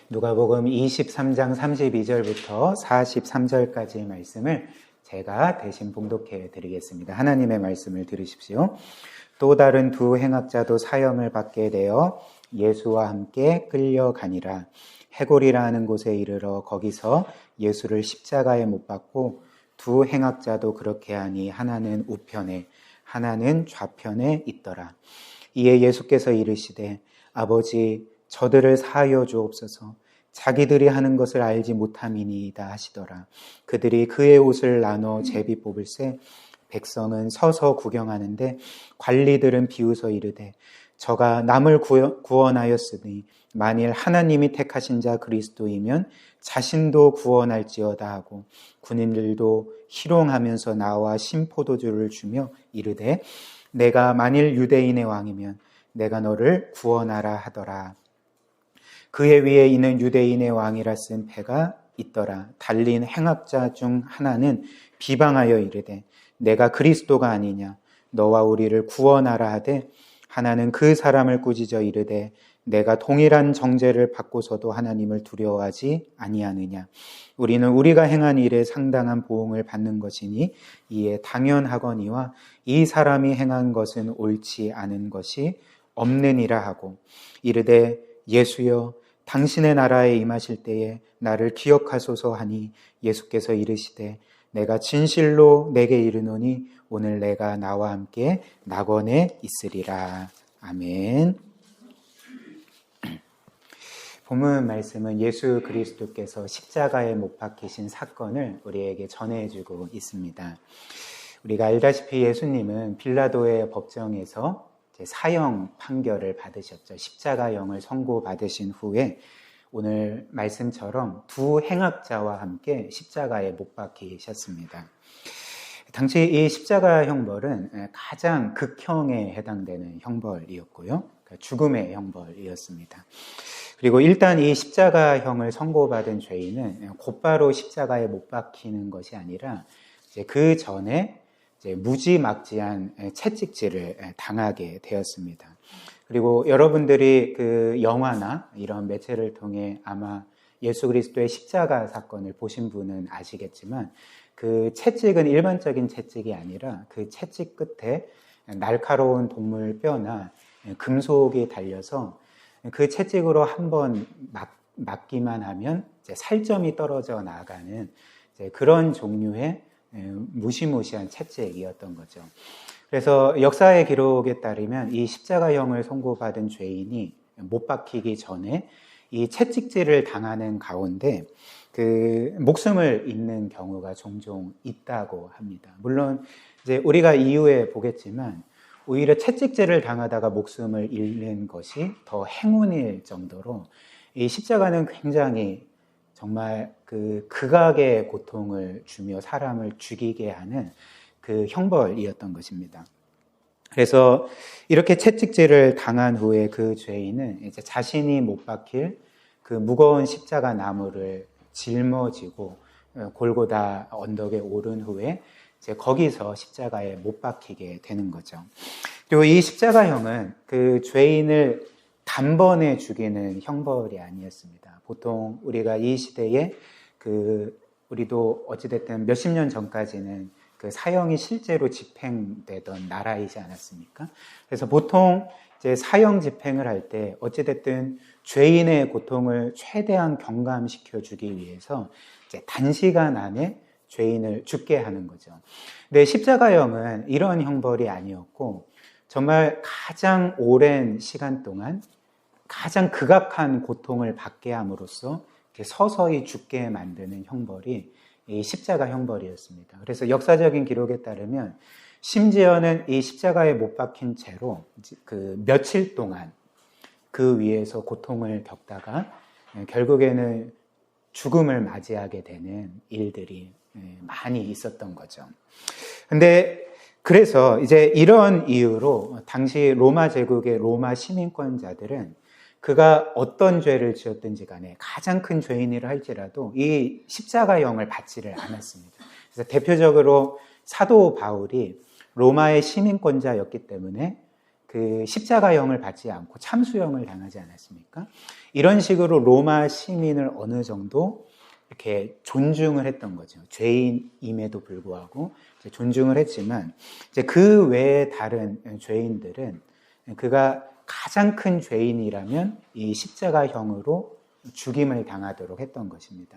누가복음 23장 32절부터 43절까지의 말씀을 제가 대신 봉독해 드리겠습니다. 하나님의 말씀을 들으십시오. 또 다른 두 행악자도 사형을 받게 되어 예수와 함께 끌려가니라. 해골이라 하는 곳에 이르러 거기서 예수를 십자가에 못 박고 두 행악자도 그렇게 하니 하나는 우편에 하나는 좌편에 있더라. 이에 예수께서 이르시되 아버지 저들을 사하여 주옵소서. 자기들이 하는 것을 알지 못함이니이다 하시더라. 그들이 그의 옷을 나눠 제비 뽑을새 백성은 서서 구경하는데 관리들은 비웃어 이르되 저가 남을 구원하였으니 만일 하나님이 택하신 자 그리스도이면 자신도 구원할지어다 하고 군인들도 희롱하면서 나와 신포도주를 주며 이르되 내가 만일 유대인의 왕이면 내가 너를 구원하라 하더라. 그의 위에 있는 유대인의 왕이라 쓴 패가 있더라. 달린 행악자 중 하나는 비방하여 이르되 내가 그리스도가 아니냐 너와 우리를 구원하라 하되 하나는 그 사람을 꾸짖어 이르되 내가 동일한 정죄를 받고서도 하나님을 두려워하지 아니하느냐. 우리는 우리가 행한 일에 상당한 보응을 받는 것이니 이에 당연하거니와 이 사람이 행한 것은 옳지 않은 것이 없느니라 하고 이르되 예수여 당신의 나라에 임하실 때에 나를 기억하소서 하니 예수께서 이르시되 내가 진실로 내게 이르노니 오늘 내가 나와 함께 낙원에 있으리라. 아멘. 본문 말씀은 예수 그리스도께서 십자가에 못 박히신 사건을 우리에게 전해주고 있습니다. 우리가 알다시피 예수님은 빌라도의 법정에서 사형 판결을 받으셨죠. 십자가형을 선고받으신 후에 오늘 말씀처럼 두 행악자와 함께 십자가에 못 박히셨습니다. 당시 이 십자가 형벌은 가장 극형에 해당되는 형벌이었고요. 죽음의 형벌이었습니다. 그리고 일단 이 십자가형을 선고받은 죄인은 곧바로 십자가에 못 박히는 것이 아니라 그 전에 무지막지한 채찍질을 당하게 되었습니다. 그리고 여러분들이 그 영화나 이런 매체를 통해 아마 예수 그리스도의 십자가 사건을 보신 분은 아시겠지만 그 채찍은 일반적인 채찍이 아니라 그 채찍 끝에 날카로운 동물 뼈나 금속이 달려서 그 채찍으로 한번 맞기만 하면 살점이 떨어져 나가는 그런 종류의 무시무시한 채찍이었던 거죠. 그래서 역사의 기록에 따르면 이 십자가형을 선고받은 죄인이 못 박히기 전에 이 채찍질을 당하는 가운데 그 목숨을 잃는 경우가 종종 있다고 합니다. 물론 이제 우리가 이후에 보겠지만 오히려 채찍질을 당하다가 목숨을 잃는 것이 더 행운일 정도로 이 십자가는 굉장히 정말 그 극악의 고통을 주며 사람을 죽이게 하는 그 형벌이었던 것입니다. 그래서 이렇게 채찍질을 당한 후에 그 죄인은 이제 자신이 못 박힐 그 무거운 십자가 나무를 짊어지고 골고다 언덕에 오른 후에 이제 거기서 십자가에 못 박히게 되는 거죠. 그리고 이 십자가형은 그 죄인을 단번에 죽이는 형벌이 아니었습니다. 보통 우리가 이 시대에 우리도 어찌됐든 몇십 년 전까지는 그 사형이 실제로 집행되던 나라이지 않았습니까? 그래서 보통 이제 사형 집행을 할 때 어찌됐든 죄인의 고통을 최대한 경감시켜 주기 위해서 이제 단시간 안에 죄인을 죽게 하는 거죠. 근데 십자가형은 이런 형벌이 아니었고 정말 가장 오랜 시간 동안 가장 극악한 고통을 받게 함으로써 서서히 죽게 만드는 형벌이 이 십자가 형벌이었습니다. 그래서 역사적인 기록에 따르면 심지어는 이 십자가에 못 박힌 채로 그 며칠 동안 그 위에서 고통을 겪다가 결국에는 죽음을 맞이하게 되는 일들이 많이 있었던 거죠. 근데 그래서 이제 이런 이유로 당시 로마 제국의 로마 시민권자들은 그가 어떤 죄를 지었든지 간에 가장 큰 죄인이라 할지라도 이 십자가형을 받지를 않았습니다. 그래서 대표적으로 사도 바울이 로마의 시민권자였기 때문에 그 그 십자가형을 받지 않고 참수형을 당하지 않았습니까? 이런 식으로 로마 시민을 어느 정도 이렇게 존중을 했던 거죠. 죄인임에도 불구하고 존중을 했지만 이제 그 외에 다른 죄인들은 그가 가장 큰 죄인이라면 이 십자가형으로 죽임을 당하도록 했던 것입니다.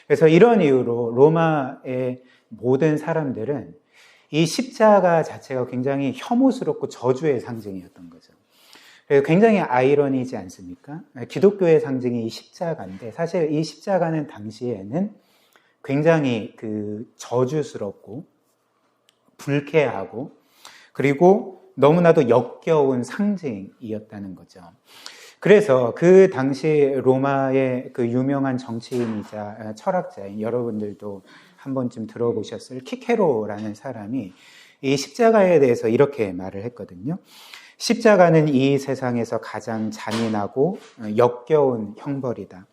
그래서 이런 이유로 로마의 모든 사람들은 이 십자가 자체가 굉장히 혐오스럽고 저주의 상징이었던 거죠. 그래서 굉장히 아이러니지 않습니까? 기독교의 상징이 이 십자가인데 사실 이 십자가는 당시에는 굉장히 그 저주스럽고 불쾌하고 그리고 너무나도 역겨운 상징이었다는 거죠. 그래서 그 당시 로마의 그 유명한 정치인이자 철학자인 여러분들도 한 번쯤 들어보셨을 키케로라는 사람이 이 십자가에 대해서 이렇게 말을 했거든요. 십자가는 이 세상에서 가장 잔인하고 역겨운 형벌이다.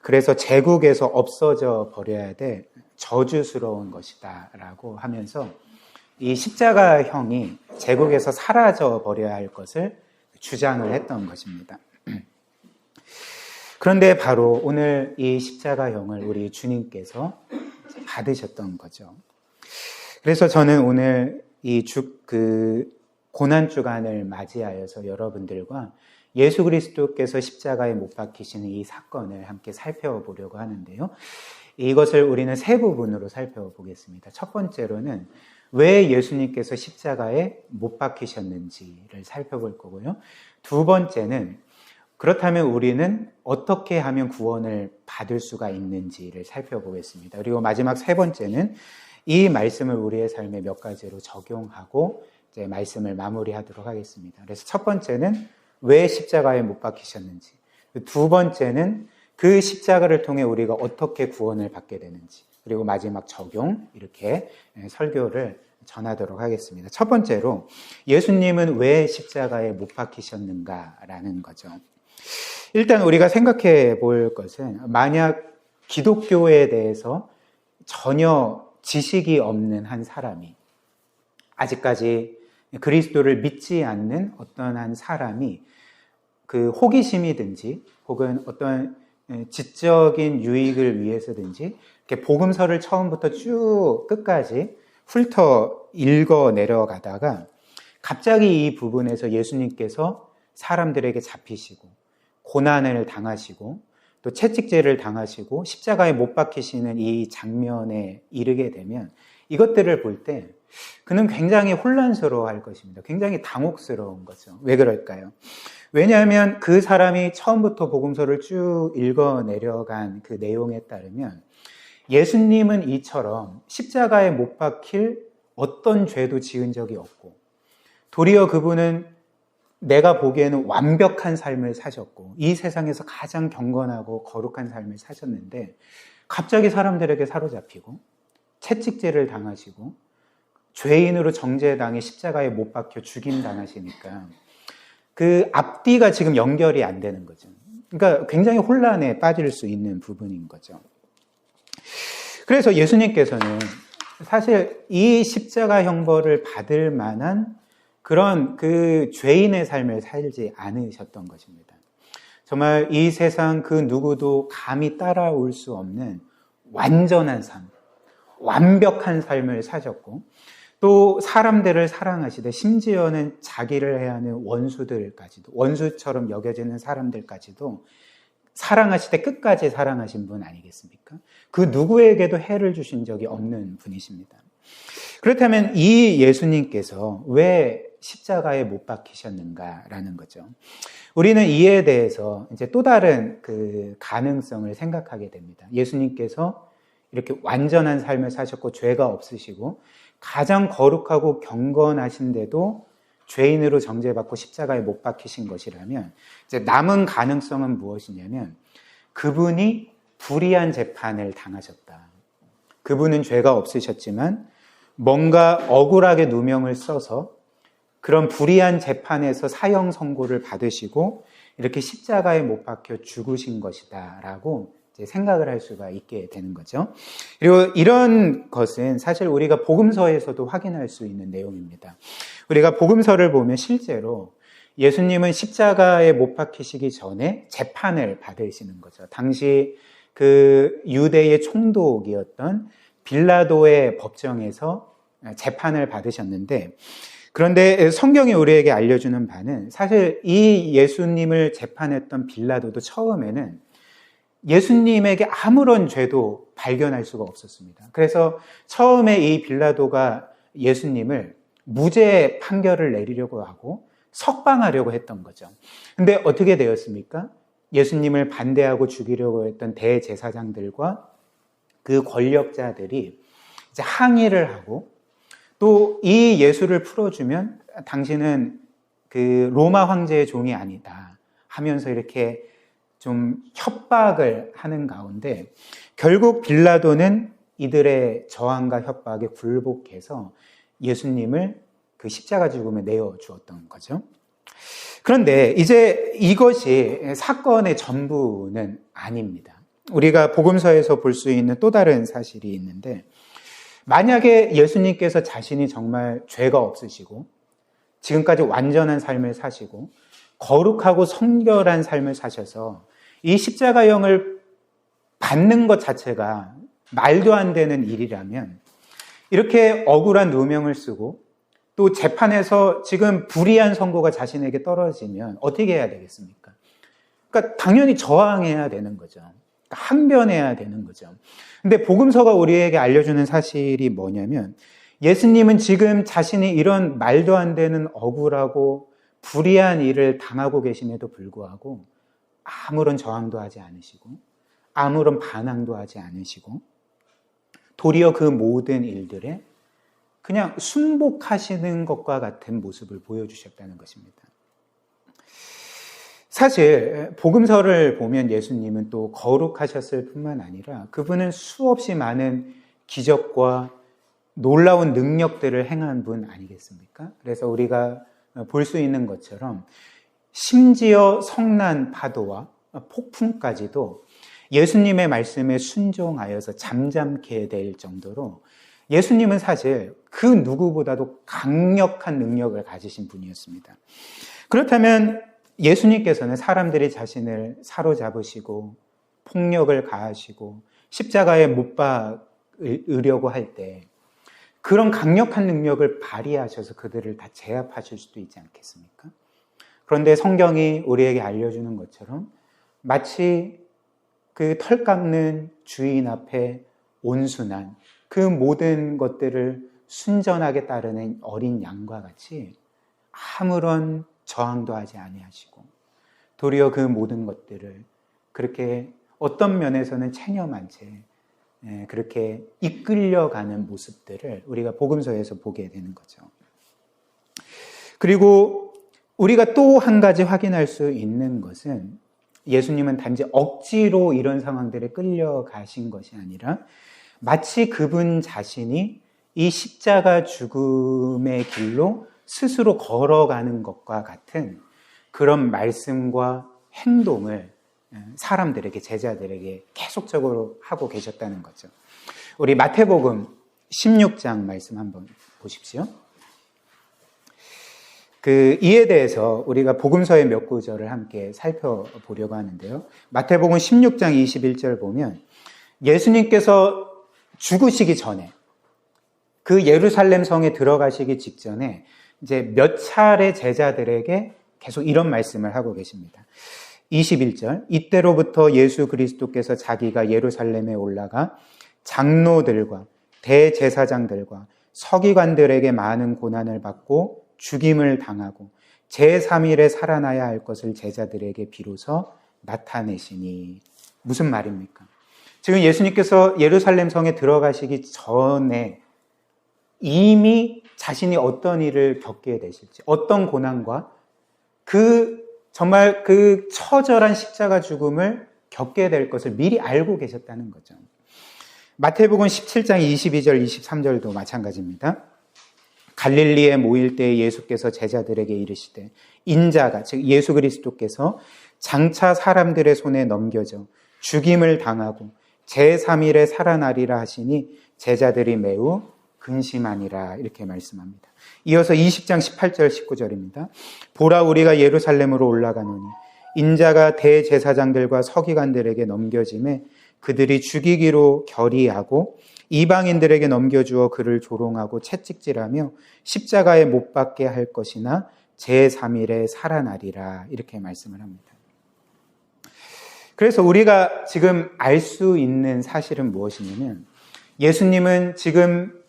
그래서 제국에서 없어져 버려야 될 저주스러운 것이다 라고 하면서 이 십자가형이 제국에서 사라져 버려야 할 것을 주장을 했던 것입니다. 그런데 바로 오늘 이 십자가형을 우리 주님께서 받으셨던 거죠. 그래서 저는 오늘 이 고난주간을 맞이하여서 여러분들과 예수 그리스도께서 십자가에 못 박히시는 이 사건을 함께 살펴보려고 하는데요. 이것을 우리는 세 부분으로 살펴보겠습니다. 첫 번째로는 왜 예수님께서 십자가에 못 박히셨는지를 살펴볼 거고요. 두 번째는 그렇다면 우리는 어떻게 하면 구원을 받을 수가 있는지를 살펴보겠습니다. 그리고 마지막 세 번째는 이 말씀을 우리의 삶에 몇 가지로 적용하고 이제 말씀을 마무리하도록 하겠습니다. 그래서 첫 번째는 왜 십자가에 못 박히셨는지, 두 번째는 그 십자가를 통해 우리가 어떻게 구원을 받게 되는지, 그리고 마지막 적용, 이렇게 설교를 전하도록 하겠습니다. 첫 번째로 예수님은 왜 십자가에 못 박히셨는가라는 거죠. 일단 우리가 생각해 볼 것은 만약 기독교에 대해서 전혀 지식이 없는 한 사람이 아직까지 그리스도를 믿지 않는 어떤 한 사람이 그 호기심이든지 혹은 어떤 지적인 유익을 위해서든지 이렇게 복음서를 처음부터 쭉 끝까지 훑어 읽어 내려가다가 갑자기 이 부분에서 예수님께서 사람들에게 잡히시고 고난을 당하시고 또 채찍질을 당하시고 십자가에 못 박히시는 이 장면에 이르게 되면 이것들을 볼 때 그는 굉장히 혼란스러워할 것입니다. 굉장히 당혹스러운 거죠. 왜 그럴까요? 왜냐하면 그 사람이 처음부터 복음서를 쭉 읽어 내려간 그 내용에 따르면 예수님은 이처럼 십자가에 못 박힐 어떤 죄도 지은 적이 없고 도리어 그분은 내가 보기에는 완벽한 삶을 사셨고 이 세상에서 가장 경건하고 거룩한 삶을 사셨는데 갑자기 사람들에게 사로잡히고 채찍질을 당하시고 죄인으로 정죄당해 십자가에 못 박혀 죽임당하시니까 그 앞뒤가 지금 연결이 안 되는 거죠. 그러니까 굉장히 혼란에 빠질 수 있는 부분인 거죠. 그래서 예수님께서는 사실 이 십자가 형벌을 받을 만한 그런 그 죄인의 삶을 살지 않으셨던 것입니다. 정말 이 세상 그 누구도 감히 따라올 수 없는 완전한 삶, 완벽한 삶을 사셨고 또 사람들을 사랑하시되 심지어는 자기를 해하는 원수들까지도 원수처럼 여겨지는 사람들까지도 사랑하시되 끝까지 사랑하신 분 아니겠습니까? 그 누구에게도 해를 주신 적이 없는 분이십니다. 그렇다면 이 예수님께서 왜 십자가에 못 박히셨는가라는 거죠. 우리는 이에 대해서 이제 또 다른 그 가능성을 생각하게 됩니다. 예수님께서 이렇게 완전한 삶을 사셨고 죄가 없으시고 가장 거룩하고 경건하신데도 죄인으로 정죄받고 십자가에 못 박히신 것이라면 이제 남은 가능성은 무엇이냐면 그분이 불의한 재판을 당하셨다. 그분은 죄가 없으셨지만 뭔가 억울하게 누명을 써서 그런 불의한 재판에서 사형 선고를 받으시고 이렇게 십자가에 못 박혀 죽으신 것이다 라고 생각을 할 수가 있게 되는 거죠. 그리고 이런 것은 사실 우리가 복음서에서도 확인할 수 있는 내용입니다. 우리가 복음서를 보면 실제로 예수님은 십자가에 못 박히시기 전에 재판을 받으시는 거죠. 당시 그 유대의 총독이었던 빌라도의 법정에서 재판을 받으셨는데, 그런데 성경이 우리에게 알려주는 바는 사실 이 예수님을 재판했던 빌라도도 처음에는 예수님에게 아무런 죄도 발견할 수가 없었습니다. 그래서 처음에 이 빌라도가 예수님을 무죄 판결을 내리려고 하고 석방하려고 했던 거죠. 근데 어떻게 되었습니까? 예수님을 반대하고 죽이려고 했던 대제사장들과 그 권력자들이 이제 항의를 하고, 또 이 예수를 풀어주면 당신은 그 로마 황제의 종이 아니다 하면서 이렇게 좀 협박을 하는 가운데 결국 빌라도는 이들의 저항과 협박에 굴복해서 예수님을 그 십자가 죽음에 내어 주었던 거죠. 그런데 이제 이것이 사건의 전부는 아닙니다. 우리가 복음서에서 볼 수 있는 또 다른 사실이 있는데, 만약에 예수님께서 자신이 정말 죄가 없으시고 지금까지 완전한 삶을 사시고 거룩하고 성결한 삶을 사셔서 이 십자가형을 받는 것 자체가 말도 안 되는 일이라면, 이렇게 억울한 누명을 쓰고 또 재판에서 지금 불이한 선고가 자신에게 떨어지면 어떻게 해야 되겠습니까? 그러니까 당연히 저항해야 되는 거죠. 항변해야 되는 거죠. 근데 복음서가 우리에게 알려주는 사실이 뭐냐면, 예수님은 지금 자신이 이런 말도 안 되는 억울하고 불의한 일을 당하고 계심에도 불구하고 아무런 저항도 하지 않으시고 아무런 반항도 하지 않으시고 도리어 그 모든 일들에 그냥 순복하시는 것과 같은 모습을 보여주셨다는 것입니다. 사실 복음서를 보면 예수님은 또 거룩하셨을 뿐만 아니라 그분은 수없이 많은 기적과 놀라운 능력들을 행한 분 아니겠습니까? 그래서 우리가 볼 수 있는 것처럼 심지어 성난 파도와 폭풍까지도 예수님의 말씀에 순종하여서 잠잠케 될 정도로 예수님은 사실 그 누구보다도 강력한 능력을 가지신 분이었습니다. 그렇다면 예수님께서는 사람들이 자신을 사로잡으시고 폭력을 가하시고 십자가에 못 박으려고 할 때 그런 강력한 능력을 발휘하셔서 그들을 다 제압하실 수도 있지 않겠습니까? 그런데 성경이 우리에게 알려주는 것처럼 마치 그 털 깎는 주인 앞에 온순한 그 모든 것들을 순전하게 따르는 어린 양과 같이 아무런 저항도 하지 아니하시고 도리어 그 모든 것들을 그렇게 어떤 면에서는 체념한 채 그렇게 이끌려가는 모습들을 우리가 복음서에서 보게 되는 거죠. 그리고 우리가 또 한 가지 확인할 수 있는 것은 예수님은 단지 억지로 이런 상황들에 끌려가신 것이 아니라 마치 그분 자신이 이 십자가 죽음의 길로 스스로 걸어가는 것과 같은 그런 말씀과 행동을 사람들에게, 제자들에게 계속적으로 하고 계셨다는 거죠. 우리 마태복음 16장 말씀 한번 보십시오. 이에 대해서 우리가 복음서의 몇 구절을 함께 살펴보려고 하는데요. 마태복음 16장 21절 보면 예수님께서 죽으시기 전에 그 예루살렘 성에 들어가시기 직전에 이제 몇 차례 제자들에게 계속 이런 말씀을 하고 계십니다. 21절, 이때로부터 예수 그리스도께서 자기가 예루살렘에 올라가 장로들과 대제사장들과 서기관들에게 많은 고난을 받고 죽임을 당하고 제3일에 살아나야 할 것을 제자들에게 비로소 나타내시니. 무슨 말입니까? 지금 예수님께서 예루살렘 성에 들어가시기 전에 이미 자신이 어떤 일을 겪게 되실지, 어떤 고난과 정말 그 처절한 십자가 죽음을 겪게 될 것을 미리 알고 계셨다는 거죠. 마태복음 17장 22절, 23절도 마찬가지입니다. 갈릴리에 모일 때 예수께서 제자들에게 이르시되 인자가, 즉 예수 그리스도께서 장차 사람들의 손에 넘겨져 죽임을 당하고 제3일에 살아나리라 하시니 제자들이 매우 근심하니라, 이렇게 말씀합니다. 이어서 20장 18절 19절입니다. 보라 우리가 예루살렘으로 올라가노니 인자가 대제사장들과 서기관들에게 넘겨짐에 그들이 죽이기로 결의하고 이방인들에게 넘겨주어 그를 조롱하고 채찍질하며 십자가에 못 박게 할 것이나 제3일에 살아나리라 이렇게 말씀을 합니다. 그래서 우리가 지금 알 수 있는 사실은 무엇이냐면 예수님은 지금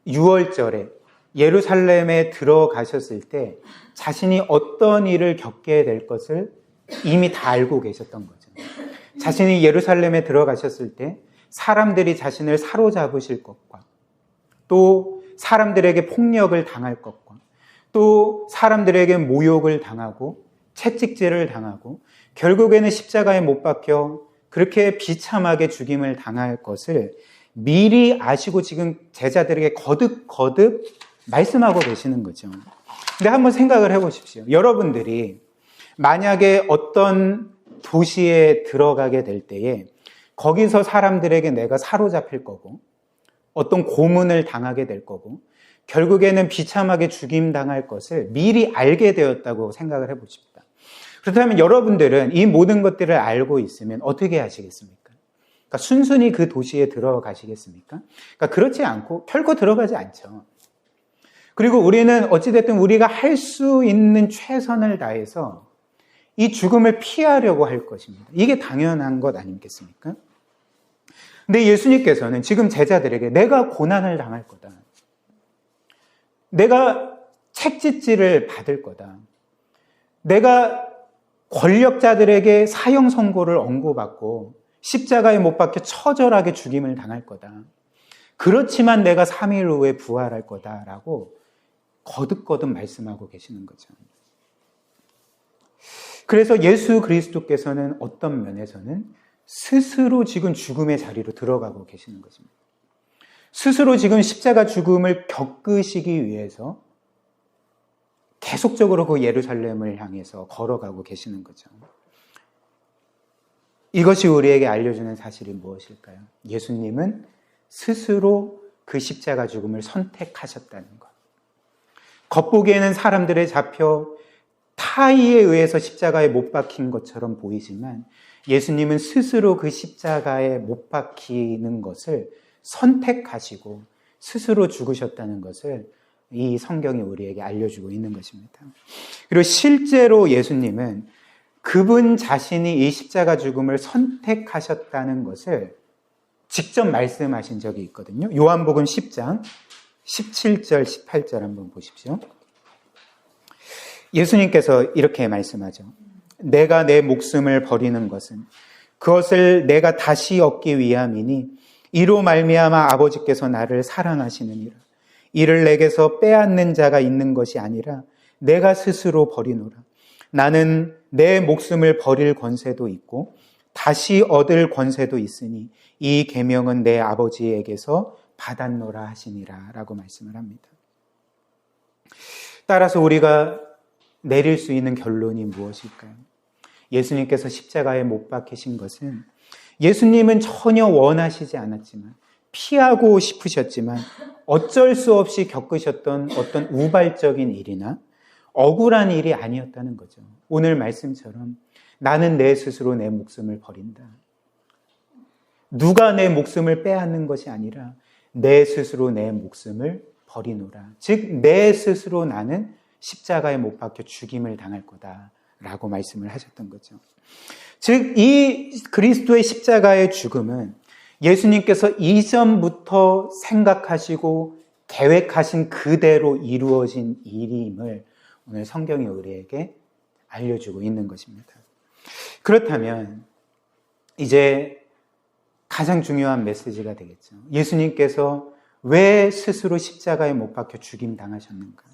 6월절에 예루살렘에 들어가셨을 때 자신이 어떤 일을 겪게 될 것을 이미 다 알고 계셨던 거죠. 자신이 예루살렘에 들어가셨을 때 사람들이 자신을 사로잡으실 것과 또 사람들에게 폭력을 당할 것과 또 사람들에게 모욕을 당하고 채찍질을 당하고 결국에는 십자가에 못 박혀 그렇게 비참하게 죽임을 당할 것을 미리 아시고 지금 제자들에게 거듭 말씀하고 계시는 거죠. 근데 한번 생각을 해보십시오. 여러분들이 만약에 어떤 도시에 들어가게 될 때에 거기서 사람들에게 내가 사로잡힐 거고 어떤 고문을 당하게 될 거고 결국에는 비참하게 죽임당할 것을 미리 알게 되었다고 생각을 해보십시다. 그렇다면 여러분들은 이 모든 것들을 알고 있으면 어떻게 하시겠습니까? 그러니까 순순히 그 도시에 들어가시겠습니까? 그러니까 그렇지 않고 결코 들어가지 않죠. 그리고 우리는 어찌됐든 우리가 할 수 있는 최선을 다해서 이 죽음을 피하려고 할 것입니다. 이게 당연한 것 아니겠습니까? 근데 예수님께서는 지금 제자들에게 내가 고난을 당할 거다. 내가 책짓질을 받을 거다. 내가 권력자들에게 사형 선고를 언고받고 십자가에 못 박혀 처절하게 죽임을 당할 거다. 그렇지만 내가 3일 후에 부활할 거다라고 거듭 말씀하고 계시는 거죠. 그래서 예수 그리스도께서는 어떤 면에서는 스스로 지금 죽음의 자리로 들어가고 계시는 것입니다. 스스로 지금 십자가 죽음을 겪으시기 위해서 계속적으로 그 예루살렘을 향해서 걸어가고 계시는 거죠. 이것이 우리에게 알려주는 사실이 무엇일까요? 예수님은 스스로 그 십자가 죽음을 선택하셨다는 것. 겉보기에는 사람들에 잡혀 타의에 의해서 십자가에 못 박힌 것처럼 보이지만 예수님은 스스로 그 십자가에 못 박히는 것을 선택하시고 스스로 죽으셨다는 것을 이 성경이 우리에게 알려주고 있는 것입니다. 그리고 실제로 예수님은 그분 자신이 이 십자가 죽음을 선택하셨다는 것을 직접 말씀하신 적이 있거든요. 요한복음 10장 17절 18절 한번 보십시오. 예수님께서 이렇게 말씀하죠. 내가 내 목숨을 버리는 것은 그것을 내가 다시 얻기 위함이니 이로 말미암아 아버지께서 나를 사랑하시느니라. 이를 내게서 빼앗는 자가 있는 것이 아니라 내가 스스로 버리노라. 나는 내 목숨을 버릴 권세도 있고 다시 얻을 권세도 있으니 이 계명은 내 아버지에게서 받았노라 하시니라 라고 말씀을 합니다. 따라서 우리가 내릴 수 있는 결론이 무엇일까요? 예수님께서 십자가에 못 박히신 것은 예수님은 전혀 원하시지 않았지만 피하고 싶으셨지만 어쩔 수 없이 겪으셨던 어떤 우발적인 일이나 억울한 일이 아니었다는 거죠. 오늘 말씀처럼 나는 내 스스로 내 목숨을 버린다. 누가 내 목숨을 빼앗는 것이 아니라 내 스스로 내 목숨을 버리노라. 즉 내 스스로 나는 십자가에 못 박혀 죽임을 당할 거다라고 말씀을 하셨던 거죠. 즉 이 그리스도의 십자가의 죽음은 예수님께서 이전부터 생각하시고 계획하신 그대로 이루어진 일임을 오늘 성경이 우리에게 알려주고 있는 것입니다. 그렇다면 이제 가장 중요한 메시지가 되겠죠. 예수님께서 왜 스스로 십자가에 못 박혀 죽임 당하셨는가?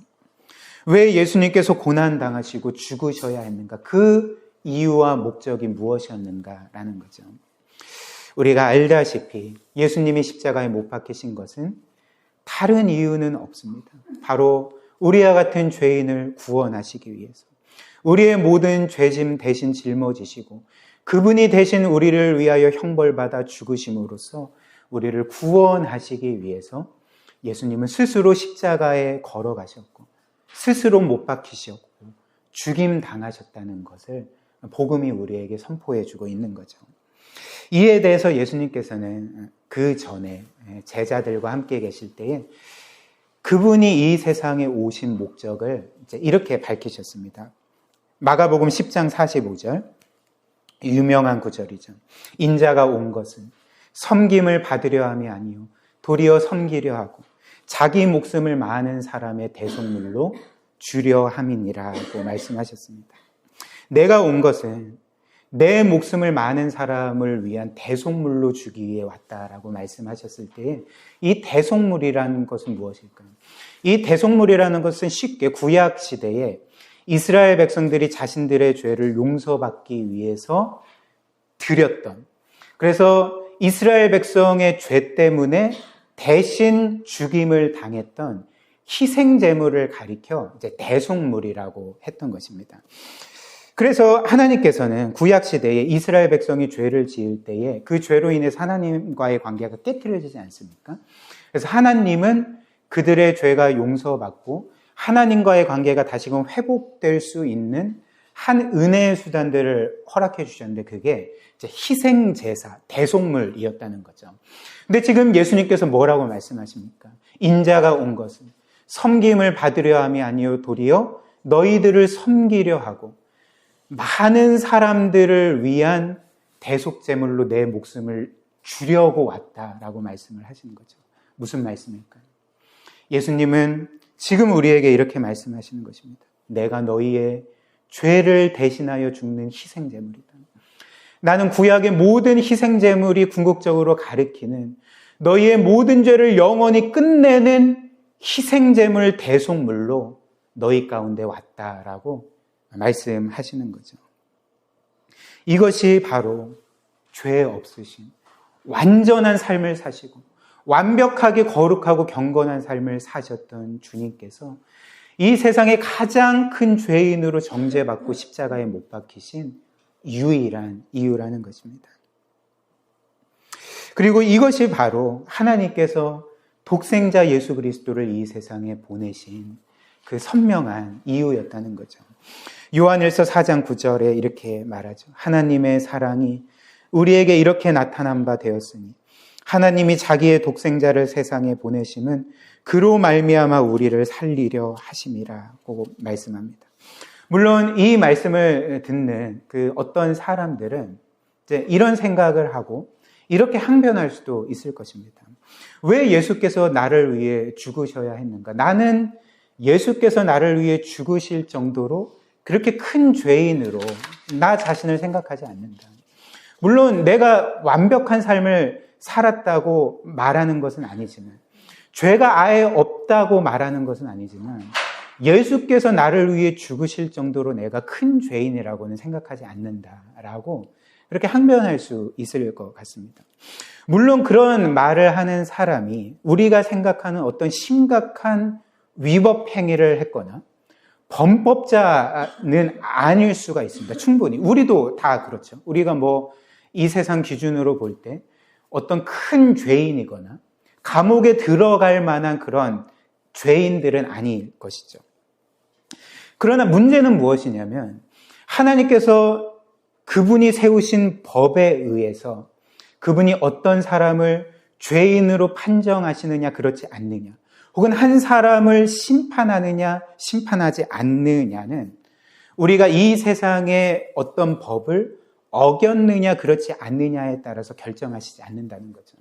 왜 예수님께서 고난 당하시고 죽으셔야 했는가? 그 이유와 목적이 무엇이었는가라는 거죠. 우리가 알다시피 예수님이 십자가에 못 박히신 것은 다른 이유는 없습니다. 바로 우리와 같은 죄인을 구원하시기 위해서 우리의 모든 죄짐 대신 짊어지시고 그분이 대신 우리를 위하여 형벌받아 죽으심으로써 우리를 구원하시기 위해서 예수님은 스스로 십자가에 걸어가셨고 스스로 못 박히셨고 죽임 당하셨다는 것을 복음이 우리에게 선포해 주고 있는 거죠. 이에 대해서 예수님께서는 그 전에 제자들과 함께 계실 때에 그분이 이 세상에 오신 목적을 이제 이렇게 밝히셨습니다. 마가복음 10장 45절, 유명한 구절이죠. 인자가 온 것은 섬김을 받으려 함이 아니요 도리어 섬기려 하고 자기 목숨을 많은 사람의 대속물로 주려 함이니라고 말씀하셨습니다. 내가 온 것은 내 목숨을 많은 사람을 위한 대속물로 주기 위해 왔다라고 말씀하셨을 때 이 대속물이라는 것은 무엇일까요? 이 대속물이라는 것은 쉽게 구약 시대에 이스라엘 백성들이 자신들의 죄를 용서받기 위해서 드렸던, 그래서 이스라엘 백성의 죄 때문에 대신 죽임을 당했던 희생 제물을 가리켜 이제 대속물이라고 했던 것입니다. 그래서 하나님께서는 구약 시대에 이스라엘 백성이 죄를 지을 때에 그 죄로 인해서 하나님과의 관계가 깨트려지지 않습니까? 그래서 하나님은 그들의 죄가 용서받고 하나님과의 관계가 다시금 회복될 수 있는 한 은혜의 수단들을 허락해 주셨는데 그게 이제 희생 제사, 대속물이었다는 거죠. 근데 지금 예수님께서 뭐라고 말씀하십니까? 인자가 온 것은 섬김을 받으려 함이 아니요 도리어 너희들을 섬기려 하고 많은 사람들을 위한 대속제물로 내 목숨을 주려고 왔다라고 말씀을 하시는 거죠. 무슨 말씀일까요? 예수님은 지금 우리에게 이렇게 말씀하시는 것입니다. 내가 너희의 죄를 대신하여 죽는 희생제물이다. 나는 구약의 모든 희생제물이 궁극적으로 가리키는 너희의 모든 죄를 영원히 끝내는 희생제물 대속물로 너희 가운데 왔다라고 말씀하시는 거죠. 이것이 바로 죄 없으신 완전한 삶을 사시고 완벽하게 거룩하고 경건한 삶을 사셨던 주님께서 이 세상의 가장 큰 죄인으로 정죄받고 십자가에 못 박히신 유일한 이유라는 것입니다. 그리고 이것이 바로 하나님께서 독생자 예수 그리스도를 이 세상에 보내신 그 선명한 이유였다는 거죠. 요한일서 4장 9절에 이렇게 말하죠. 하나님의 사랑이 우리에게 이렇게 나타난 바 되었으니 하나님이 자기의 독생자를 세상에 보내심은 그로 말미암아 우리를 살리려 하심이라고 말씀합니다. 물론 이 말씀을 듣는 그 어떤 사람들은 이제 이런 생각을 하고 이렇게 항변할 수도 있을 것입니다. 왜 예수께서 나를 위해 죽으셔야 했는가? 나는 예수께서 나를 위해 죽으실 정도로 그렇게 큰 죄인으로 나 자신을 생각하지 않는다. 물론 내가 완벽한 삶을 살았다고 말하는 것은 아니지만, 죄가 아예 없다고 말하는 것은 아니지만, 예수께서 나를 위해 죽으실 정도로 내가 큰 죄인이라고는 생각하지 않는다라고 그렇게 항변할 수 있을 것 같습니다. 물론 그런 말을 하는 사람이 우리가 생각하는 어떤 심각한 위법 행위를 했거나 범법자는 아닐 수가 있습니다. 충분히. 우리도 다 그렇죠. 우리가 이 세상 기준으로 볼 때 어떤 큰 죄인이거나 감옥에 들어갈 만한 그런 죄인들은 아닐 것이죠. 그러나 문제는 무엇이냐면 하나님께서 그분이 세우신 법에 의해서 그분이 어떤 사람을 죄인으로 판정하시느냐 그렇지 않느냐, 혹은 한 사람을 심판하느냐 심판하지 않느냐는 우리가 이 세상의 어떤 법을 어겼느냐 그렇지 않느냐에 따라서 결정하시지 않는다는 거죠.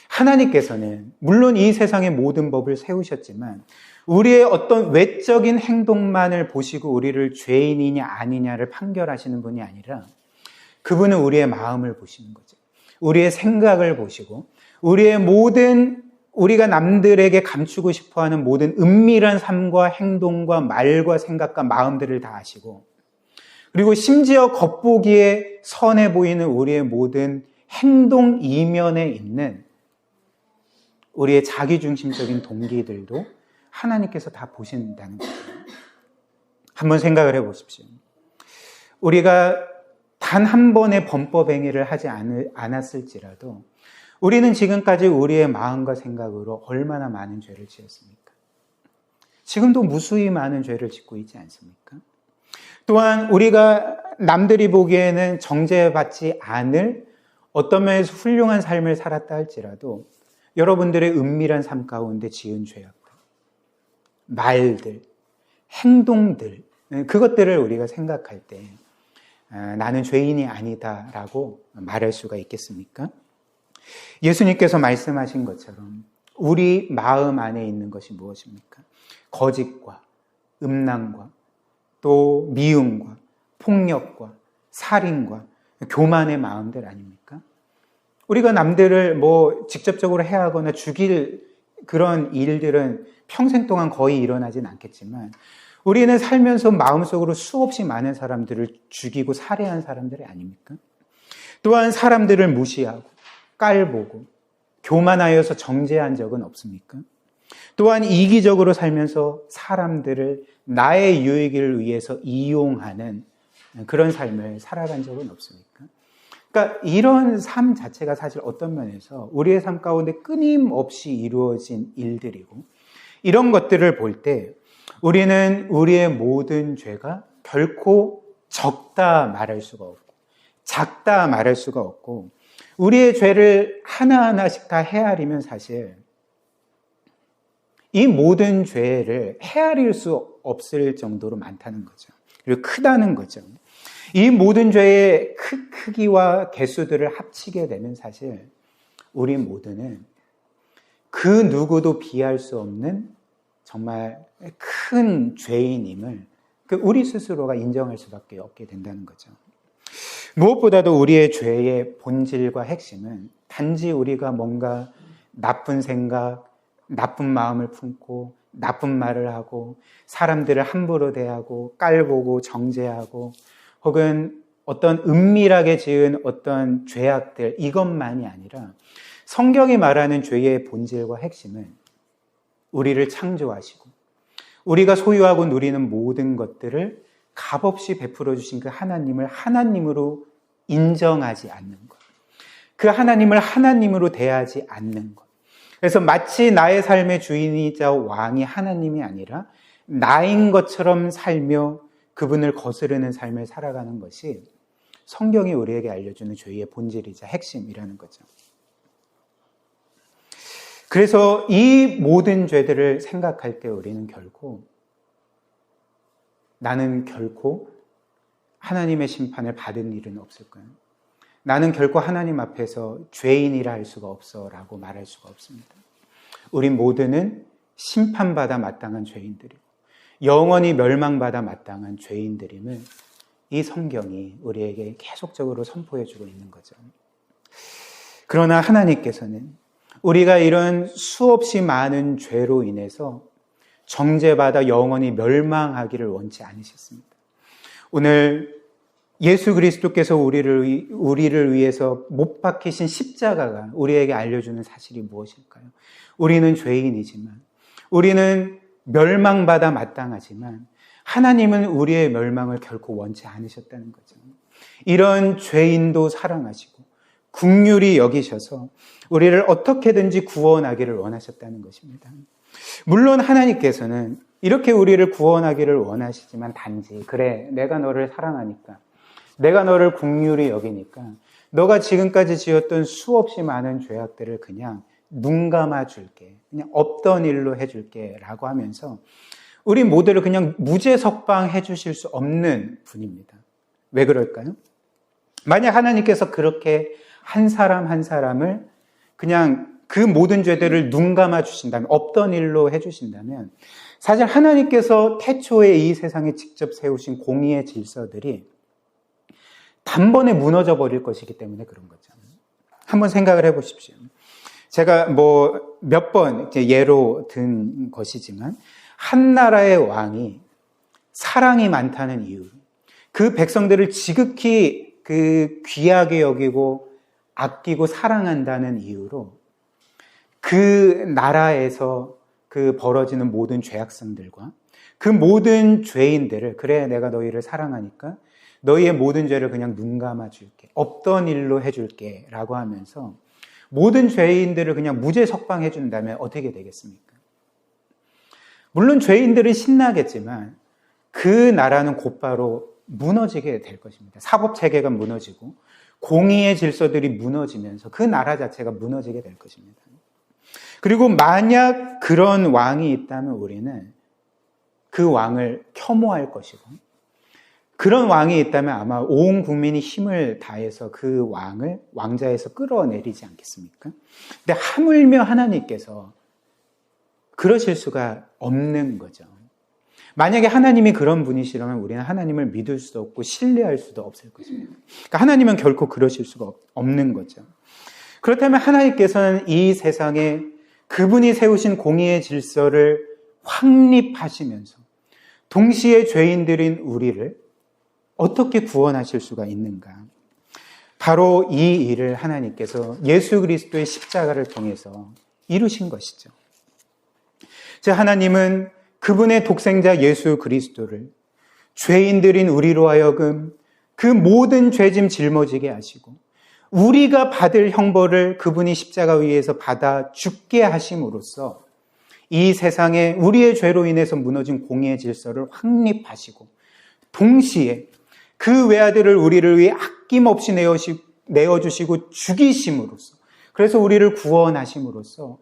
하나님께서는 물론 이 세상의 모든 법을 세우셨지만 우리의 어떤 외적인 행동만을 보시고 우리를 죄인이냐 아니냐를 판결하시는 분이 아니라 그분은 우리의 마음을 보시는 거죠. 우리의 생각을 보시고 우리의 모든, 우리가 남들에게 감추고 싶어하는 모든 은밀한 삶과 행동과 말과 생각과 마음들을 다 아시고, 그리고 심지어 겉보기에 선해 보이는 우리의 모든 행동 이면에 있는 우리의 자기중심적인 동기들도 하나님께서 다 보신다는 거예요. 한번 생각을 해보십시오. 우리가 단 한 번의 범법 행위를 하지 않았을지라도 우리는 지금까지 우리의 마음과 생각으로 얼마나 많은 죄를 지었습니까? 지금도 무수히 많은 죄를 짓고 있지 않습니까? 또한 우리가 남들이 보기에는 정죄받지 않을 어떤 면에서 훌륭한 삶을 살았다 할지라도 여러분들의 은밀한 삶 가운데 지은 죄악들, 말들, 행동들, 그것들을 우리가 생각할 때 나는 죄인이 아니다라고 말할 수가 있겠습니까? 예수님께서 말씀하신 것처럼 우리 마음 안에 있는 것이 무엇입니까? 거짓과 음란과 또 미움과 폭력과 살인과 교만의 마음들 아닙니까? 우리가 남들을 직접적으로 해하거나 죽일 그런 일들은 평생 동안 거의 일어나진 않겠지만 우리는 살면서 마음속으로 수없이 많은 사람들을 죽이고 살해한 사람들이 아닙니까? 또한 사람들을 무시하고 깔보고 교만하여서 정죄한 적은 없습니까? 또한 이기적으로 살면서 사람들을 나의 유익을 위해서 이용하는 그런 삶을 살아간 적은 없습니까? 그러니까 이런 삶 자체가 사실 어떤 면에서 우리의 삶 가운데 끊임없이 이루어진 일들이고 이런 것들을 볼 때 우리는 우리의 모든 죄가 결코 적다 말할 수가 없고 작다 말할 수가 없고 우리의 죄를 하나하나씩 다 헤아리면 사실 이 모든 죄를 헤아릴 수 없을 정도로 많다는 거죠. 그리고 크다는 거죠. 이 모든 죄의 크기와 개수들을 합치게 되면 사실 우리 모두는 그 누구도 비할 수 없는 정말 큰 죄인임을 우리 스스로가 인정할 수밖에 없게 된다는 거죠. 무엇보다도 우리의 죄의 본질과 핵심은 단지 우리가 뭔가 나쁜 생각, 나쁜 마음을 품고 나쁜 말을 하고 사람들을 함부로 대하고 깔보고 정죄하고 혹은 어떤 은밀하게 지은 어떤 죄악들 이것만이 아니라 성경이 말하는 죄의 본질과 핵심은 우리를 창조하시고 우리가 소유하고 누리는 모든 것들을 값없이 베풀어 주신 그 하나님을 하나님으로 인정하지 않는 것. 그 하나님을 하나님으로 대하지 않는 것. 그래서 마치 나의 삶의 주인이자 왕이 하나님이 아니라 나인 것처럼 살며 그분을 거스르는 삶을 살아가는 것이 성경이 우리에게 알려주는 죄의 본질이자 핵심이라는 거죠. 그래서 이 모든 죄들을 생각할 때 우리는 나는 결코 하나님의 심판을 받은 일은 없을 거야. 나는 결코 하나님 앞에서 죄인이라 할 수가 없어 라고 말할 수가 없습니다. 우리 모두는 심판받아 마땅한 죄인들이고 영원히 멸망받아 마땅한 죄인들임을 이 성경이 우리에게 계속적으로 선포해주고 있는 거죠. 그러나 하나님께서는 우리가 이런 수없이 많은 죄로 인해서 정죄받아 영원히 멸망하기를 원치 않으셨습니다. 오늘 예수 그리스도께서 우리를 위해서 못 박히신 십자가가 우리에게 알려주는 사실이 무엇일까요? 우리는 죄인이지만 우리는 멸망받아 마땅하지만 하나님은 우리의 멸망을 결코 원치 않으셨다는 거죠. 이런 죄인도 사랑하시고 긍휼히 여기셔서 우리를 어떻게든지 구원하기를 원하셨다는 것입니다. 물론 하나님께서는 이렇게 우리를 구원하기를 원하시지만 단지 그래 내가 너를 사랑하니까 내가 너를 긍휼히 여기니까 너가 지금까지 지었던 수없이 많은 죄악들을 그냥 눈 감아줄게. 그냥 없던 일로 해줄게 라고 하면서 우리 모두를 그냥 무죄석방 해주실 수 없는 분입니다. 왜 그럴까요? 만약 하나님께서 그렇게 한 사람 한 사람을 그냥 그 모든 죄들을 눈 감아 주신다면 없던 일로 해주신다면 사실 하나님께서 태초에 이 세상에 직접 세우신 공의의 질서들이 단번에 무너져 버릴 것이기 때문에 그런 거죠. 한번 생각을 해보십시오. 제가 몇 번 예로 든 것이지만 한 나라의 왕이 사랑이 많다는 이유로 그 백성들을 지극히 귀하게 여기고 아끼고 사랑한다는 이유로 그 나라에서 벌어지는 모든 죄악성들과 그 모든 죄인들을 그래 내가 너희를 사랑하니까 너희의 모든 죄를 그냥 눈 감아줄게. 없던 일로 해줄게. 라고 하면서 모든 죄인들을 그냥 무죄 석방해준다면 어떻게 되겠습니까? 물론 죄인들은 신나겠지만 그 나라는 곧바로 무너지게 될 것입니다. 사법체계가 무너지고 공의의 질서들이 무너지면서 그 나라 자체가 무너지게 될 것입니다. 그리고 만약 그런 왕이 있다면 우리는 그 왕을 혐오할 것이고, 그런 왕이 있다면 아마 온 국민이 힘을 다해서 그 왕을 왕자에서 끌어내리지 않겠습니까? 근데 하물며 하나님께서 그러실 수가 없는 거죠. 만약에 하나님이 그런 분이시라면 우리는 하나님을 믿을 수도 없고 신뢰할 수도 없을 것입니다. 그러니까 하나님은 결코 그러실 수가 없는 거죠. 그렇다면 하나님께서는 이 세상에 그분이 세우신 공의의 질서를 확립하시면서 동시에 죄인들인 우리를 어떻게 구원하실 수가 있는가? 바로 이 일을 하나님께서 예수 그리스도의 십자가를 통해서 이루신 것이죠. 즉 하나님은 그분의 독생자 예수 그리스도를 죄인들인 우리로 하여금 그 모든 죄짐 짊어지게 하시고 우리가 받을 형벌을 그분이 십자가 위에서 받아 죽게 하심으로써 이 세상에 우리의 죄로 인해서 무너진 공의의 질서를 확립하시고 동시에 그 외아들을 우리를 위해 아낌없이 내어주시고 죽이심으로써 그래서 우리를 구원하심으로써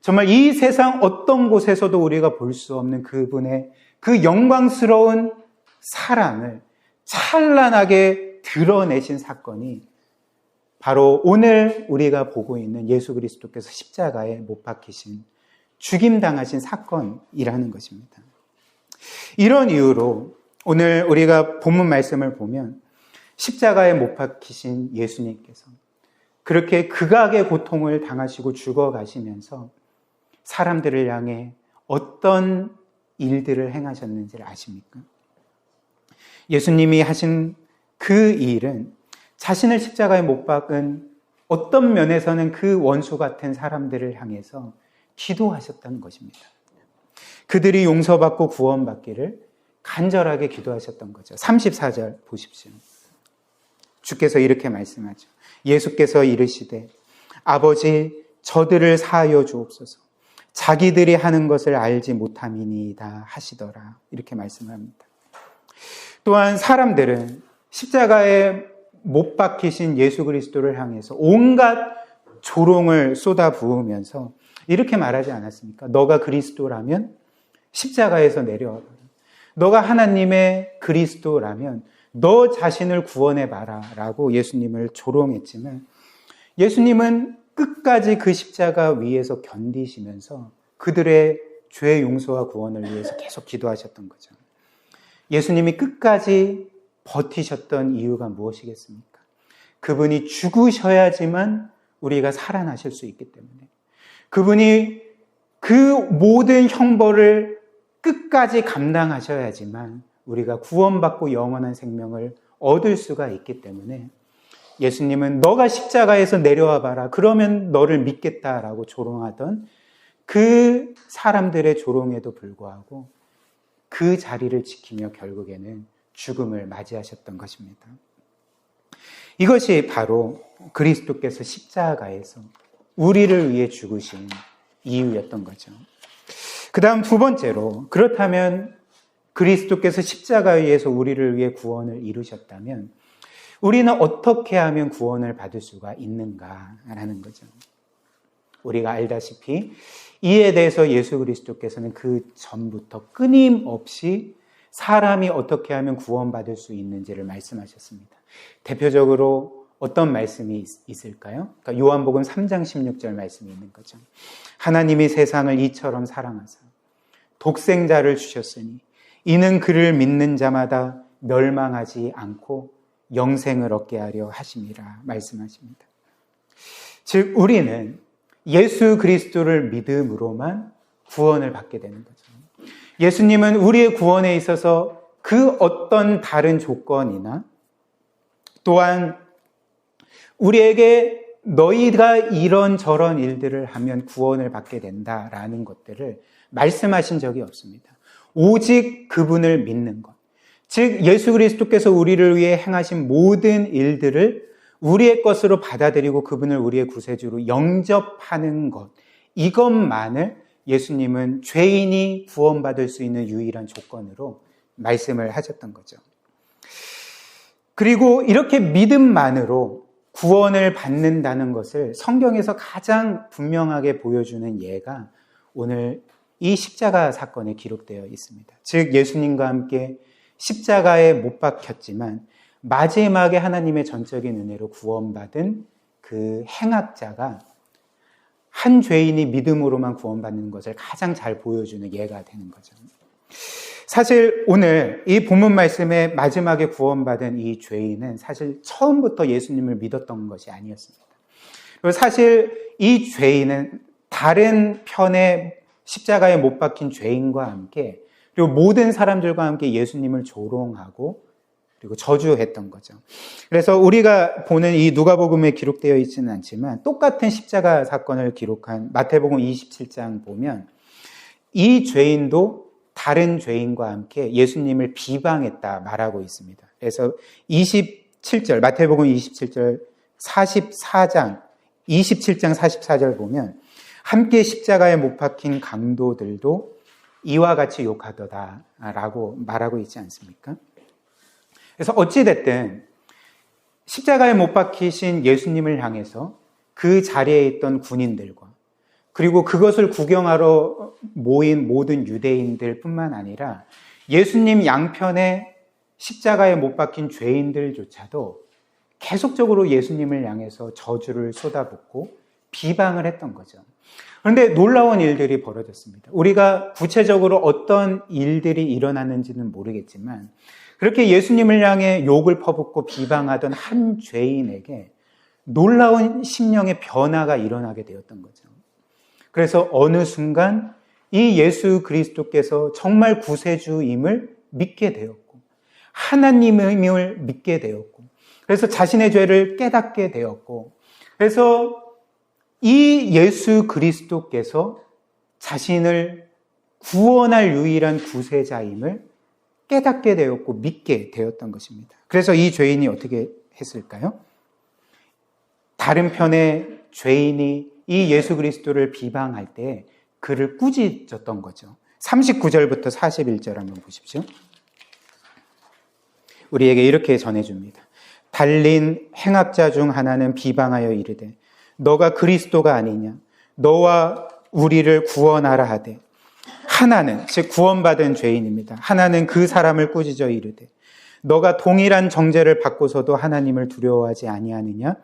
정말 이 세상 어떤 곳에서도 우리가 볼 수 없는 그분의 그 영광스러운 사랑을 찬란하게 드러내신 사건이 바로 오늘 우리가 보고 있는 예수 그리스도께서 십자가에 못 박히신 죽임당하신 사건이라는 것입니다. 이런 이유로 오늘 우리가 본문 말씀을 보면 십자가에 못 박히신 예수님께서 그렇게 극악의 고통을 당하시고 죽어가시면서 사람들을 향해 어떤 일들을 행하셨는지를 아십니까? 예수님이 하신 그 일은 자신을 십자가에 못 박은 어떤 면에서는 그 원수 같은 사람들을 향해서 기도하셨다는 것입니다. 그들이 용서받고 구원받기를 간절하게 기도하셨던 거죠. 34절 보십시오. 주께서 이렇게 말씀하죠. 예수께서 이르시되 아버지 저들을 사하여 주옵소서. 자기들이 하는 것을 알지 못함이니이다 하시더라. 이렇게 말씀합니다. 또한 사람들은 십자가에 못 박히신 예수 그리스도를 향해서 온갖 조롱을 쏟아 부으면서 이렇게 말하지 않았습니까? 너가 그리스도라면 십자가에서 내려와라. 너가 하나님의 그리스도라면 너 자신을 구원해봐라 라고 예수님을 조롱했지만 예수님은 끝까지 그 십자가 위에서 견디시면서 그들의 죄 용서와 구원을 위해서 계속 기도하셨던 거죠. 예수님이 끝까지 버티셨던 이유가 무엇이겠습니까? 그분이 죽으셔야지만 우리가 살아나실 수 있기 때문에 그분이 그 모든 형벌을 끝까지 감당하셔야지만 우리가 구원받고 영원한 생명을 얻을 수가 있기 때문에 예수님은 너가 십자가에서 내려와 봐라. 그러면 너를 믿겠다라고 조롱하던 그 사람들의 조롱에도 불구하고 그 자리를 지키며 결국에는 죽음을 맞이하셨던 것입니다. 이것이 바로 그리스도께서 십자가에서 우리를 위해 죽으신 이유였던 거죠. 그 다음 두 번째로 그렇다면 그리스도께서 십자가 위에서 우리를 위해 구원을 이루셨다면 우리는 어떻게 하면 구원을 받을 수가 있는가라는 거죠. 우리가 알다시피 이에 대해서 예수 그리스도께서는 그 전부터 끊임없이 사람이 어떻게 하면 구원받을 수 있는지를 말씀하셨습니다. 대표적으로 어떤 말씀이 있을까요? 그러니까 요한복음 3장 16절 말씀이 있는 거죠. 하나님이 세상을 이처럼 사랑하사 독생자를 주셨으니 이는 그를 믿는 자마다 멸망하지 않고 영생을 얻게 하려 하심이라 말씀하십니다. 즉 우리는 예수 그리스도를 믿음으로만 구원을 받게 되는 거죠. 예수님은 우리의 구원에 있어서 그 어떤 다른 조건이나 또한 우리에게 너희가 이런저런 일들을 하면 구원을 받게 된다라는 것들을 말씀하신 적이 없습니다. 오직 그분을 믿는 것, 즉 예수 그리스도께서 우리를 위해 행하신 모든 일들을 우리의 것으로 받아들이고 그분을 우리의 구세주로 영접하는 것, 이것만을 예수님은 죄인이 구원받을 수 있는 유일한 조건으로 말씀을 하셨던 거죠. 그리고 이렇게 믿음만으로 구원을 받는다는 것을 성경에서 가장 분명하게 보여주는 예가 오늘 이 십자가 사건에 기록되어 있습니다. 즉 예수님과 함께 십자가에 못 박혔지만 마지막에 하나님의 전적인 은혜로 구원받은 그 행악자가 한 죄인이 믿음으로만 구원받는 것을 가장 잘 보여주는 예가 되는 거죠. 사실 오늘 이 본문 말씀의 마지막에 구원받은 이 죄인은 사실 처음부터 예수님을 믿었던 것이 아니었습니다. 그리고 사실 이 죄인은 다른 편에 십자가에 못 박힌 죄인과 함께 그리고 모든 사람들과 함께 예수님을 조롱하고 그리고 저주했던 거죠. 그래서 우리가 보는 이 누가복음에 기록되어 있지는 않지만 똑같은 십자가 사건을 기록한 마태복음 27장 보면 이 죄인도 다른 죄인과 함께 예수님을 비방했다 말하고 있습니다. 그래서 27절, 마태복음 27절 44장, 27장 44절 보면 함께 십자가에 못 박힌 강도들도 이와 같이 욕하더다라고 말하고 있지 않습니까? 그래서 어찌됐든 십자가에 못 박히신 예수님을 향해서 그 자리에 있던 군인들과 그리고 그것을 구경하러 모인 모든 유대인들 뿐만 아니라 예수님 양편에 십자가에 못 박힌 죄인들조차도 계속적으로 예수님을 향해서 저주를 쏟아붓고 비방을 했던 거죠. 그런데 놀라운 일들이 벌어졌습니다. 우리가 구체적으로 어떤 일들이 일어났는지는 모르겠지만 그렇게 예수님을 향해 욕을 퍼붓고 비방하던 한 죄인에게 놀라운 심령의 변화가 일어나게 되었던 거죠. 그래서 어느 순간 이 예수 그리스도께서 정말 구세주임을 믿게 되었고 하나님임을 믿게 되었고 그래서 자신의 죄를 깨닫게 되었고 그래서 이 예수 그리스도께서 자신을 구원할 유일한 구세자임을 깨닫게 되었고 믿게 되었던 것입니다. 그래서 이 죄인이 어떻게 했을까요? 다른 편의 죄인이 이 예수 그리스도를 비방할 때 그를 꾸짖었던 거죠. 39절부터 41절 한번 보십시오. 우리에게 이렇게 전해줍니다. 달린 행악자 중 하나는 비방하여 이르되 너가 그리스도가 아니냐 너와 우리를 구원하라 하되 하나는 즉 구원받은 죄인입니다. 하나는 그 사람을 꾸짖어 이르되 너가 동일한 정죄를 받고서도 하나님을 두려워하지 아니하느냐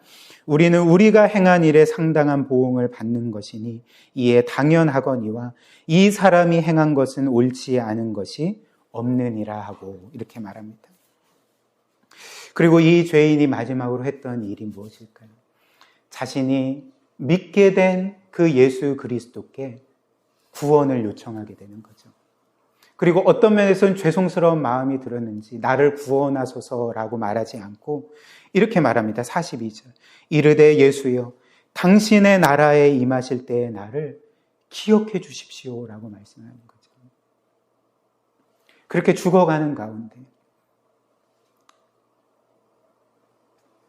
우리는 우리가 행한 일에 상당한 보응을 받는 것이니 이에 당연하거니와 이 사람이 행한 것은 옳지 않은 것이 없느니라 하고 이렇게 말합니다. 그리고 이 죄인이 마지막으로 했던 일이 무엇일까요? 자신이 믿게 된 그 예수 그리스도께 구원을 요청하게 되는 거죠. 그리고 어떤 면에서는 죄송스러운 마음이 들었는지 나를 구원하소서라고 말하지 않고 이렇게 말합니다. 42절 이르되 예수여 당신의 나라에 임하실 때에 나를 기억해 주십시오라고 말씀하는 거죠. 그렇게 죽어가는 가운데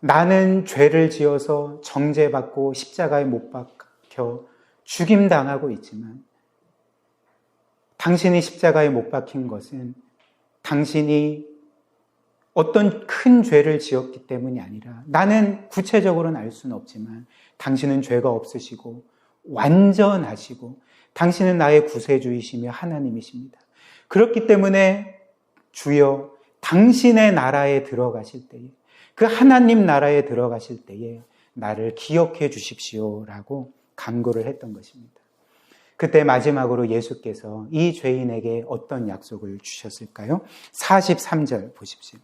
나는 죄를 지어서 정죄받고 십자가에 못 박혀 죽임당하고 있지만 당신이 십자가에 못 박힌 것은 당신이 어떤 큰 죄를 지었기 때문이 아니라 나는 구체적으로는 알 수는 없지만 당신은 죄가 없으시고 완전하시고 당신은 나의 구세주이시며 하나님이십니다. 그렇기 때문에 주여 당신의 나라에 들어가실 때에 그 하나님 나라에 들어가실 때에 나를 기억해 주십시오라고 간구를 했던 것입니다. 그때 마지막으로 예수께서 이 죄인에게 어떤 약속을 주셨을까요? 43절 보십시오.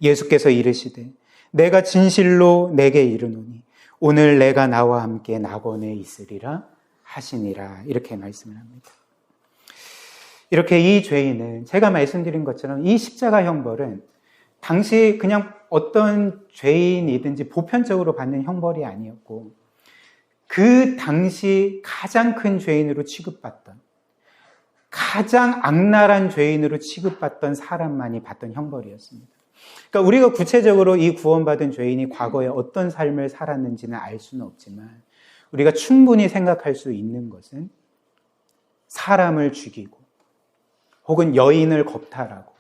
예수께서 이르시되 내가 진실로 내게 이르노니 오늘 내가 나와 함께 낙원에 있으리라 하시니라 이렇게 말씀을 합니다. 이렇게 이 죄인은 제가 말씀드린 것처럼 이 십자가 형벌은 당시 그냥 어떤 죄인이든지 보편적으로 받는 형벌이 아니었고 그 당시 가장 큰 죄인으로 취급받던 가장 악랄한 죄인으로 취급받던 사람만이 받던 형벌이었습니다. 그러니까 우리가 구체적으로 이 구원받은 죄인이 과거에 어떤 삶을 살았는지는 알 수는 없지만 우리가 충분히 생각할 수 있는 것은 사람을 죽이고 혹은 여인을 겁탈하고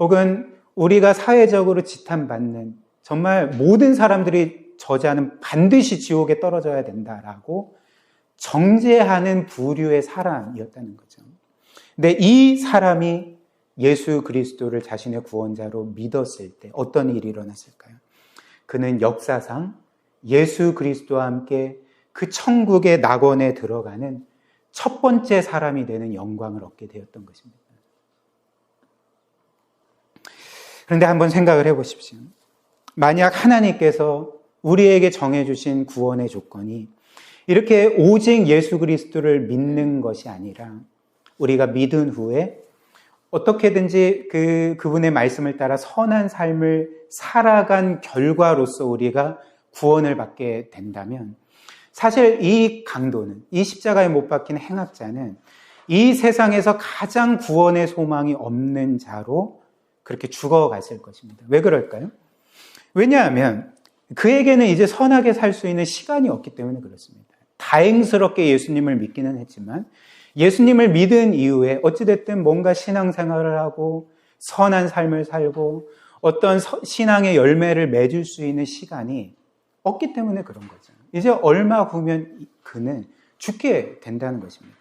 혹은 우리가 사회적으로 지탄받는 정말 모든 사람들이 저자는 반드시 지옥에 떨어져야 된다라고 정죄하는 부류의 사람이었다는 거죠. 근데 이 사람이 예수 그리스도를 자신의 구원자로 믿었을 때 어떤 일이 일어났을까요? 그는 역사상 예수 그리스도와 함께 그 천국의 낙원에 들어가는 첫 번째 사람이 되는 영광을 얻게 되었던 것입니다. 그런데 한번 생각을 해보십시오. 만약 하나님께서 우리에게 정해주신 구원의 조건이 이렇게 오직 예수 그리스도를 믿는 것이 아니라 우리가 믿은 후에 어떻게든지 그분의 말씀을 따라 선한 삶을 살아간 결과로서 우리가 구원을 받게 된다면 사실 이 강도는, 이 십자가에 못 박힌 행악자는 이 세상에서 가장 구원의 소망이 없는 자로 그렇게 죽어갔을 것입니다. 왜 그럴까요? 왜냐하면 그에게는 이제 선하게 살 수 있는 시간이 없기 때문에 그렇습니다. 다행스럽게 예수님을 믿기는 했지만 예수님을 믿은 이후에 어찌됐든 뭔가 신앙생활을 하고 선한 삶을 살고 어떤 신앙의 열매를 맺을 수 있는 시간이 없기 때문에 그런 거죠. 이제 얼마 후면 그는 죽게 된다는 것입니다.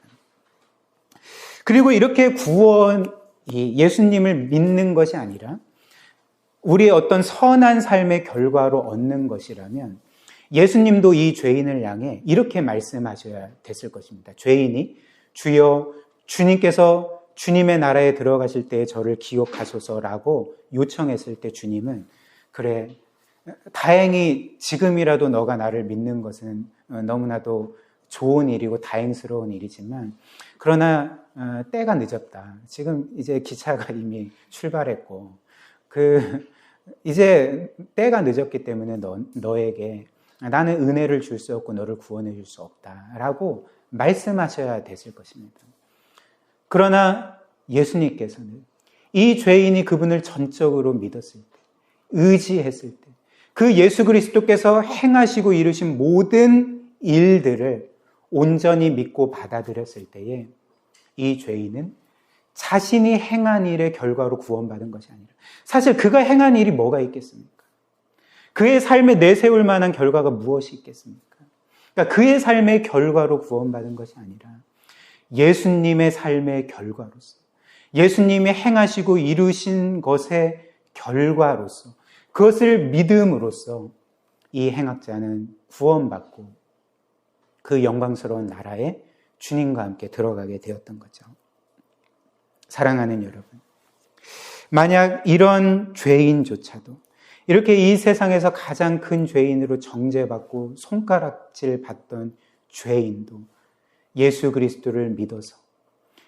그리고 이렇게 구원이 예수님을 믿는 것이 아니라 우리의 어떤 선한 삶의 결과로 얻는 것이라면 예수님도 이 죄인을 향해 이렇게 말씀하셔야 됐을 것입니다. 죄인이 주여 주님께서 주님의 나라에 들어가실 때 저를 기억하소서라고 요청했을 때 주님은 그래 다행히 지금이라도 너가 나를 믿는 것은 너무나도 좋은 일이고 다행스러운 일이지만 그러나 때가 늦었다. 지금 이제 기차가 이미 출발했고 이제 때가 늦었기 때문에 너에게 나는 은혜를 줄 수 없고 너를 구원해 줄 수 없다라고 말씀하셔야 됐을 것입니다. 그러나 예수님께서는 이 죄인이 그분을 전적으로 믿었을 때, 의지했을 때, 그 예수 그리스도께서 행하시고 이루신 모든 일들을 온전히 믿고 받아들였을 때에 이 죄인은 자신이 행한 일의 결과로 구원받은 것이 아니라 사실 그가 행한 일이 뭐가 있겠습니까? 그의 삶에 내세울 만한 결과가 무엇이 있겠습니까? 그러니까 그의 삶의 결과로 구원받은 것이 아니라 예수님의 삶의 결과로서 예수님이 행하시고 이루신 것의 결과로서 그것을 믿음으로써 이 행악자는 구원받고 그 영광스러운 나라에 주님과 함께 들어가게 되었던 거죠. 사랑하는 여러분, 만약 이런 죄인조차도 이렇게 이 세상에서 가장 큰 죄인으로 정죄받고 손가락질 받던 죄인도 예수 그리스도를 믿어서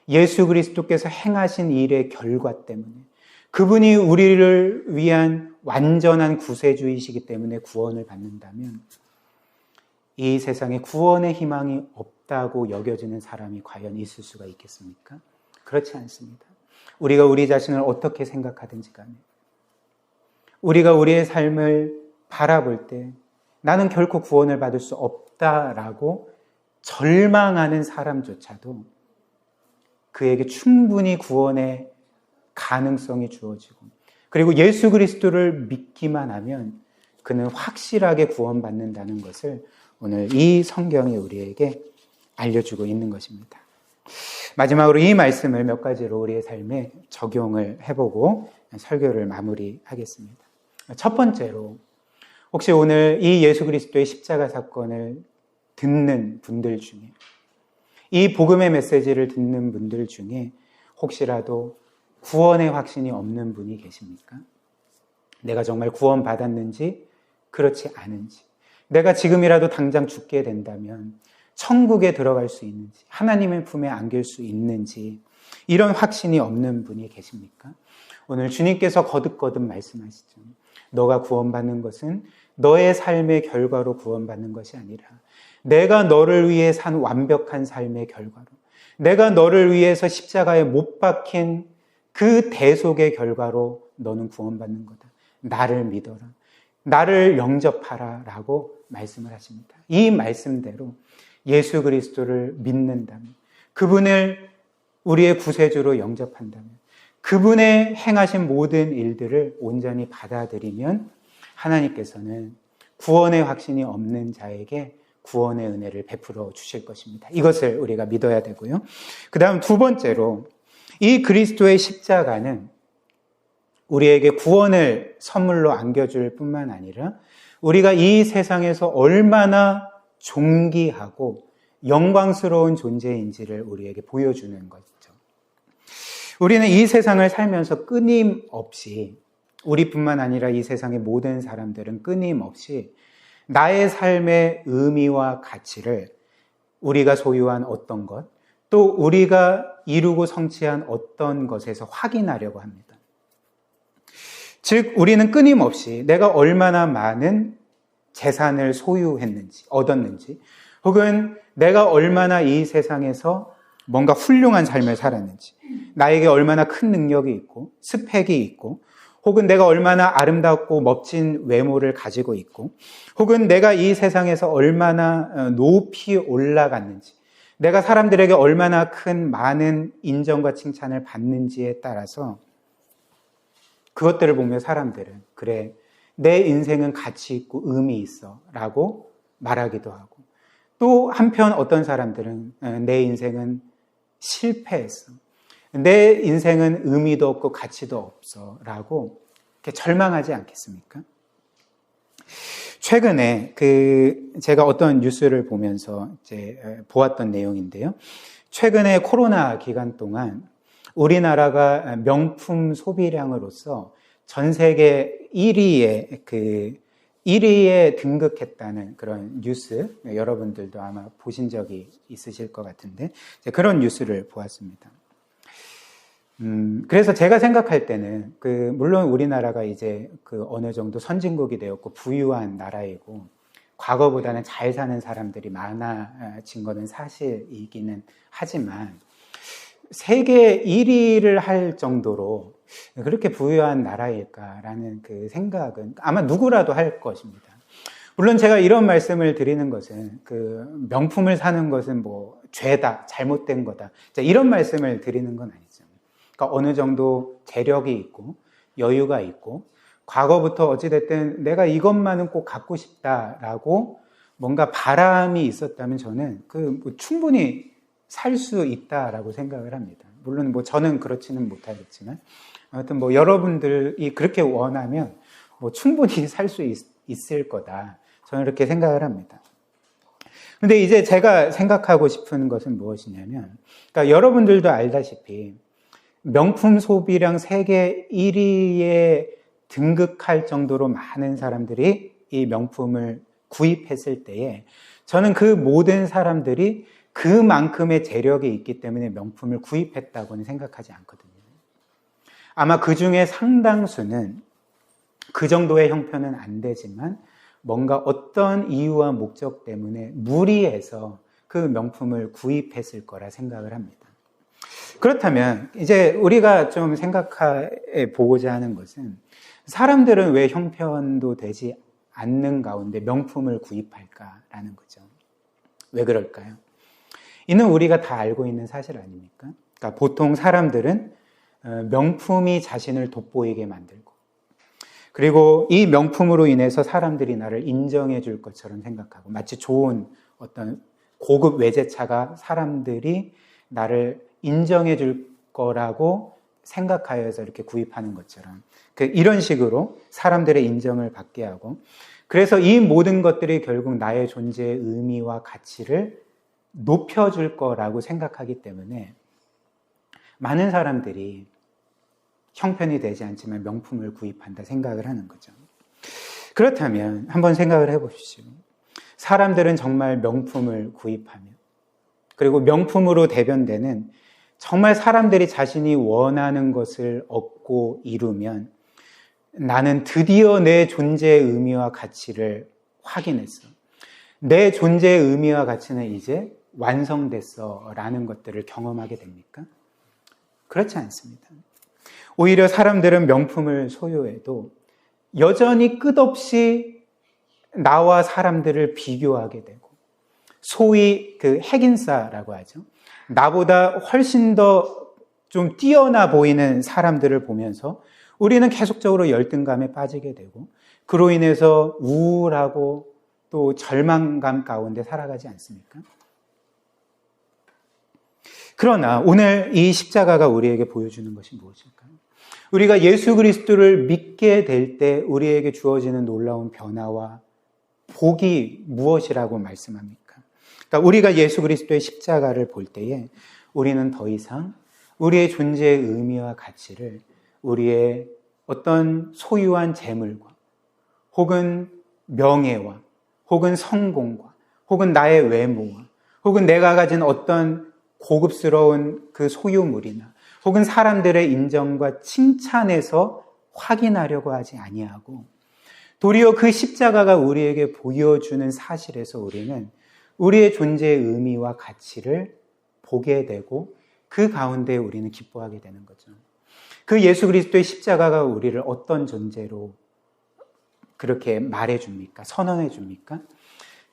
예수 그리스도께서 행하신 일의 결과 때문에 그분이 우리를 위한 완전한 구세주이시기 때문에 구원을 받는다면 이 세상에 구원의 희망이 없다고 여겨지는 사람이 과연 있을 수가 있겠습니까? 그렇지 않습니다. 우리가 우리 자신을 어떻게 생각하든지 간에 우리가 우리의 삶을 바라볼 때 나는 결코 구원을 받을 수 없다라고 절망하는 사람조차도 그에게 충분히 구원의 가능성이 주어지고 그리고 예수 그리스도를 믿기만 하면 그는 확실하게 구원받는다는 것을 오늘 이 성경이 우리에게 알려주고 있는 것입니다. 마지막으로 이 말씀을 몇 가지로 우리의 삶에 적용을 해보고 설교를 마무리하겠습니다. 첫 번째로 혹시 오늘 이 예수 그리스도의 십자가 사건을 듣는 분들 중에 이 복음의 메시지를 듣는 분들 중에 혹시라도 구원의 확신이 없는 분이 계십니까? 내가 정말 구원받았는지 그렇지 않은지 내가 지금이라도 당장 죽게 된다면 천국에 들어갈 수 있는지 하나님의 품에 안길 수 있는지 이런 확신이 없는 분이 계십니까? 오늘 주님께서 거듭거듭 말씀하시죠. 너가 구원받는 것은 너의 삶의 결과로 구원받는 것이 아니라 내가 너를 위해 산 완벽한 삶의 결과로 내가 너를 위해서 십자가에 못 박힌 그 대속의 결과로 너는 구원받는 거다. 나를 믿어라. 나를 영접하라 라고 말씀을 하십니다. 이 말씀대로 예수 그리스도를 믿는다면, 그분을 우리의 구세주로 영접한다면, 그분의 행하신 모든 일들을 온전히 받아들이면 하나님께서는 구원의 확신이 없는 자에게 구원의 은혜를 베풀어 주실 것입니다. 이것을 우리가 믿어야 되고요. 그 다음 두 번째로, 이 그리스도의 십자가는 우리에게 구원을 선물로 안겨줄 뿐만 아니라 우리가 이 세상에서 얼마나 존귀하고 영광스러운 존재인지를 우리에게 보여주는 거죠. 우리는 이 세상을 살면서 끊임없이, 우리뿐만 아니라 이 세상의 모든 사람들은 끊임없이 나의 삶의 의미와 가치를 우리가 소유한 어떤 것, 또 우리가 이루고 성취한 어떤 것에서 확인하려고 합니다. 즉, 우리는 끊임없이 내가 얼마나 많은 재산을 소유했는지, 얻었는지, 혹은 내가 얼마나 이 세상에서 뭔가 훌륭한 삶을 살았는지, 나에게 얼마나 큰 능력이 있고 스펙이 있고, 혹은 내가 얼마나 아름답고 멋진 외모를 가지고 있고, 혹은 내가 이 세상에서 얼마나 높이 올라갔는지, 내가 사람들에게 얼마나 큰 많은 인정과 칭찬을 받는지에 따라서 그것들을 보며 사람들은 그래, 내 인생은 가치 있고 의미 있어 라고 말하기도 하고, 또 한편 어떤 사람들은 내 인생은 실패했어, 내 인생은 의미도 없고 가치도 없어 라고 이렇게 절망하지 않겠습니까? 최근에 제가 어떤 뉴스를 보면서 이제 보았던 내용인데요. 최근에 코로나 기간 동안 우리나라가 명품 소비량으로서 전 세계 1위에 등극했다는 그런 뉴스, 여러분들도 아마 보신 적이 있으실 것 같은데, 그런 뉴스를 보았습니다. 그래서 제가 생각할 때는 물론 우리나라가 이제 어느 정도 선진국이 되었고 부유한 나라이고 과거보다는 잘 사는 사람들이 많아진 것은 사실이기는 하지만, 세계 1위를 할 정도로 그렇게 부유한 나라일까라는 그 생각은 아마 누구라도 할 것입니다. 물론 제가 이런 말씀을 드리는 것은 명품을 사는 것은 뭐 죄다, 잘못된 거다, 이런 말씀을 드리는 건 아니죠. 그러니까 어느 정도 재력이 있고 여유가 있고 과거부터 어찌됐든 내가 이것만은 꼭 갖고 싶다라고 뭔가 바람이 있었다면 저는 뭐 충분히 살 수 있다라고 생각을 합니다. 물론 뭐 저는 그렇지는 못하겠지만, 아무튼 뭐 여러분들이 그렇게 원하면 뭐 충분히 살 수 있을 거다, 저는 이렇게 생각을 합니다. 근데 이제 제가 생각하고 싶은 것은 무엇이냐면, 그러니까 여러분들도 알다시피 명품 소비량 세계 1위에 등극할 정도로 많은 사람들이 이 명품을 구입했을 때에 저는 그 모든 사람들이 그만큼의 재력이 있기 때문에 명품을 구입했다고는 생각하지 않거든요. 아마 그 중에 상당수는 그 정도의 형편은 안 되지만 뭔가 어떤 이유와 목적 때문에 무리해서 그 명품을 구입했을 거라 생각을 합니다. 그렇다면 이제 우리가 좀 생각해 보고자 하는 것은, 사람들은 왜 형편도 되지 않는 가운데 명품을 구입할까라는 거죠. 왜 그럴까요? 이는 우리가 다 알고 있는 사실 아닙니까? 그러니까 보통 사람들은 명품이 자신을 돋보이게 만들고, 그리고 이 명품으로 인해서 사람들이 나를 인정해 줄 것처럼 생각하고, 마치 좋은 어떤 고급 외제차가 사람들이 나를 인정해 줄 거라고 생각하여서 이렇게 구입하는 것처럼, 이런 식으로 사람들의 인정을 받게 하고, 그래서 이 모든 것들이 결국 나의 존재의 의미와 가치를 높여줄 거라고 생각하기 때문에 많은 사람들이 형편이 되지 않지만 명품을 구입한다 생각을 하는 거죠. 그렇다면 한번 생각을 해보십시오. 사람들은 정말 명품을 구입하며, 그리고 명품으로 대변되는 정말 사람들이 자신이 원하는 것을 얻고 이루면, 나는 드디어 내 존재의 의미와 가치를 확인했어. 내 존재의 의미와 가치는 이제 완성됐어 라는 것들을 경험하게 됩니까? 그렇지 않습니다. 오히려 사람들은 명품을 소유해도 여전히 끝없이 나와 사람들을 비교하게 되고, 소위 그 핵인싸라고 하죠. 나보다 훨씬 더 좀 뛰어나 보이는 사람들을 보면서 우리는 계속적으로 열등감에 빠지게 되고, 그로 인해서 우울하고 또 절망감 가운데 살아가지 않습니까? 그러나 오늘 이 십자가가 우리에게 보여주는 것이 무엇일까요? 우리가 예수 그리스도를 믿게 될 때 우리에게 주어지는 놀라운 변화와 복이 무엇이라고 말씀합니까? 그러니까 우리가 예수 그리스도의 십자가를 볼 때에 우리는 더 이상 우리의 존재의 의미와 가치를 우리의 어떤 소유한 재물과 혹은 명예와 혹은 성공과 혹은 나의 외모와 혹은 내가 가진 어떤 고급스러운 그 소유물이나 혹은 사람들의 인정과 칭찬에서 확인하려고 하지 아니하고, 도리어 그 십자가가 우리에게 보여주는 사실에서 우리는 우리의 존재의 의미와 가치를 보게 되고 그 가운데 우리는 기뻐하게 되는 거죠. 그 예수 그리스도의 십자가가 우리를 어떤 존재로 그렇게 말해줍니까? 선언해줍니까?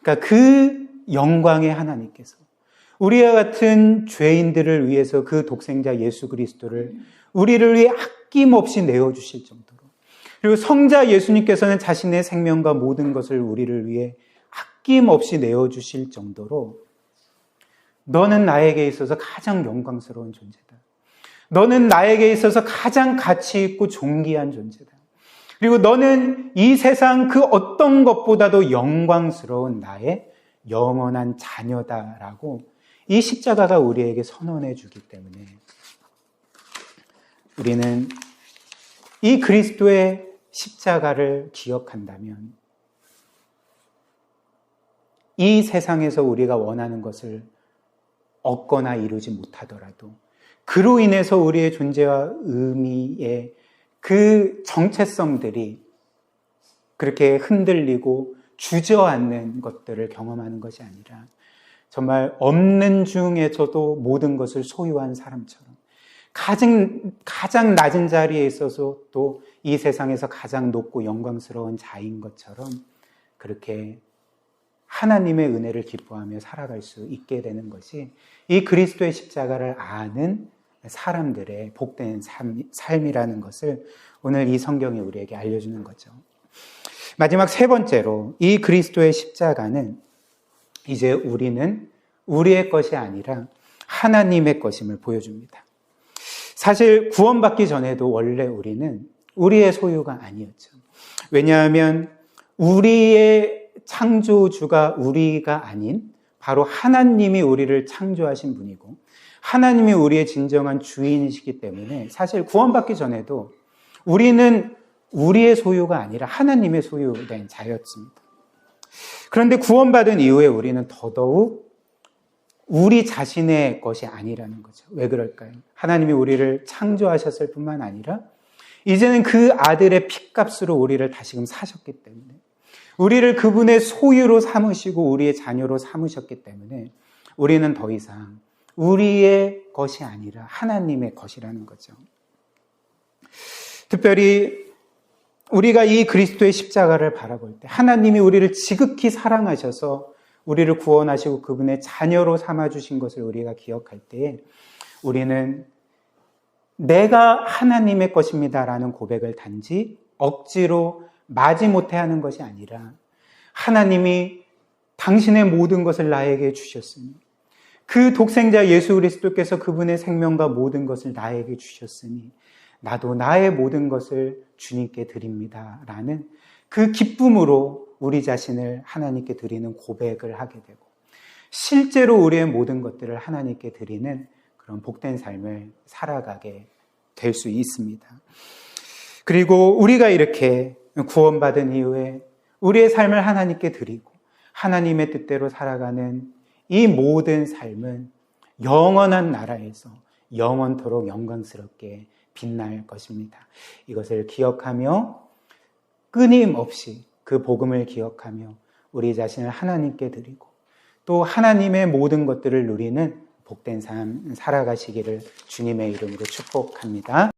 그러니까 그 영광의 하나님께서 우리와 같은 죄인들을 위해서 그 독생자 예수 그리스도를 우리를 위해 아낌없이 내어주실 정도로, 그리고 성자 예수님께서는 자신의 생명과 모든 것을 우리를 위해 아낌없이 내어주실 정도로 너는 나에게 있어서 가장 영광스러운 존재다. 너는 나에게 있어서 가장 가치 있고 존귀한 존재다. 그리고 너는 이 세상 그 어떤 것보다도 영광스러운 나의 영원한 자녀다라고 이 십자가가 우리에게 선언해 주기 때문에 우리는 이 그리스도의 십자가를 기억한다면 이 세상에서 우리가 원하는 것을 얻거나 이루지 못하더라도 그로 인해서 우리의 존재와 의미의 그 정체성들이 그렇게 흔들리고 주저앉는 것들을 경험하는 것이 아니라 정말 없는 중에서도 모든 것을 소유한 사람처럼 가장 낮은 자리에 있어서 또 이 세상에서 가장 높고 영광스러운 자인 것처럼 그렇게 하나님의 은혜를 기뻐하며 살아갈 수 있게 되는 것이 이 그리스도의 십자가를 아는 사람들의 복된 삶이라는 것을 오늘 이 성경이 우리에게 알려주는 거죠. 마지막 세 번째로 이 그리스도의 십자가는 이제 우리는 우리의 것이 아니라 하나님의 것임을 보여줍니다. 사실 구원받기 전에도 원래 우리는 우리의 소유가 아니었죠. 왜냐하면 우리의 창조주가 우리가 아닌 바로 하나님이 우리를 창조하신 분이고 하나님이 우리의 진정한 주인이시기 때문에 사실 구원받기 전에도 우리는 우리의 소유가 아니라 하나님의 소유된 자였습니다. 그런데 구원받은 이후에 우리는 더더욱 우리 자신의 것이 아니라는 거죠. 왜 그럴까요? 하나님이 우리를 창조하셨을 뿐만 아니라 이제는 그 아들의 핏값으로 우리를 다시금 사셨기 때문에 우리를 그분의 소유로 삼으시고 우리의 자녀로 삼으셨기 때문에 우리는 더 이상 우리의 것이 아니라 하나님의 것이라는 거죠. 특별히 우리가 이 그리스도의 십자가를 바라볼 때 하나님이 우리를 지극히 사랑하셔서 우리를 구원하시고 그분의 자녀로 삼아주신 것을 우리가 기억할 때에 우리는 내가 하나님의 것입니다라는 고백을 단지 억지로 마지못해 하는 것이 아니라 하나님이 당신의 모든 것을 나에게 주셨으니 그 독생자 예수 그리스도께서 그분의 생명과 모든 것을 나에게 주셨으니 나도 나의 모든 것을 주님께 드립니다 라는 그 기쁨으로 우리 자신을 하나님께 드리는 고백을 하게 되고 실제로 우리의 모든 것들을 하나님께 드리는 그런 복된 삶을 살아가게 될 수 있습니다. 그리고 우리가 이렇게 구원받은 이후에 우리의 삶을 하나님께 드리고 하나님의 뜻대로 살아가는 이 모든 삶은 영원한 나라에서 영원토록 영광스럽게 빛날 것입니다. 이것을 기억하며 끊임없이 그 복음을 기억하며 우리 자신을 하나님께 드리고 또 하나님의 모든 것들을 누리는 복된 삶 살아가시기를 주님의 이름으로 축복합니다.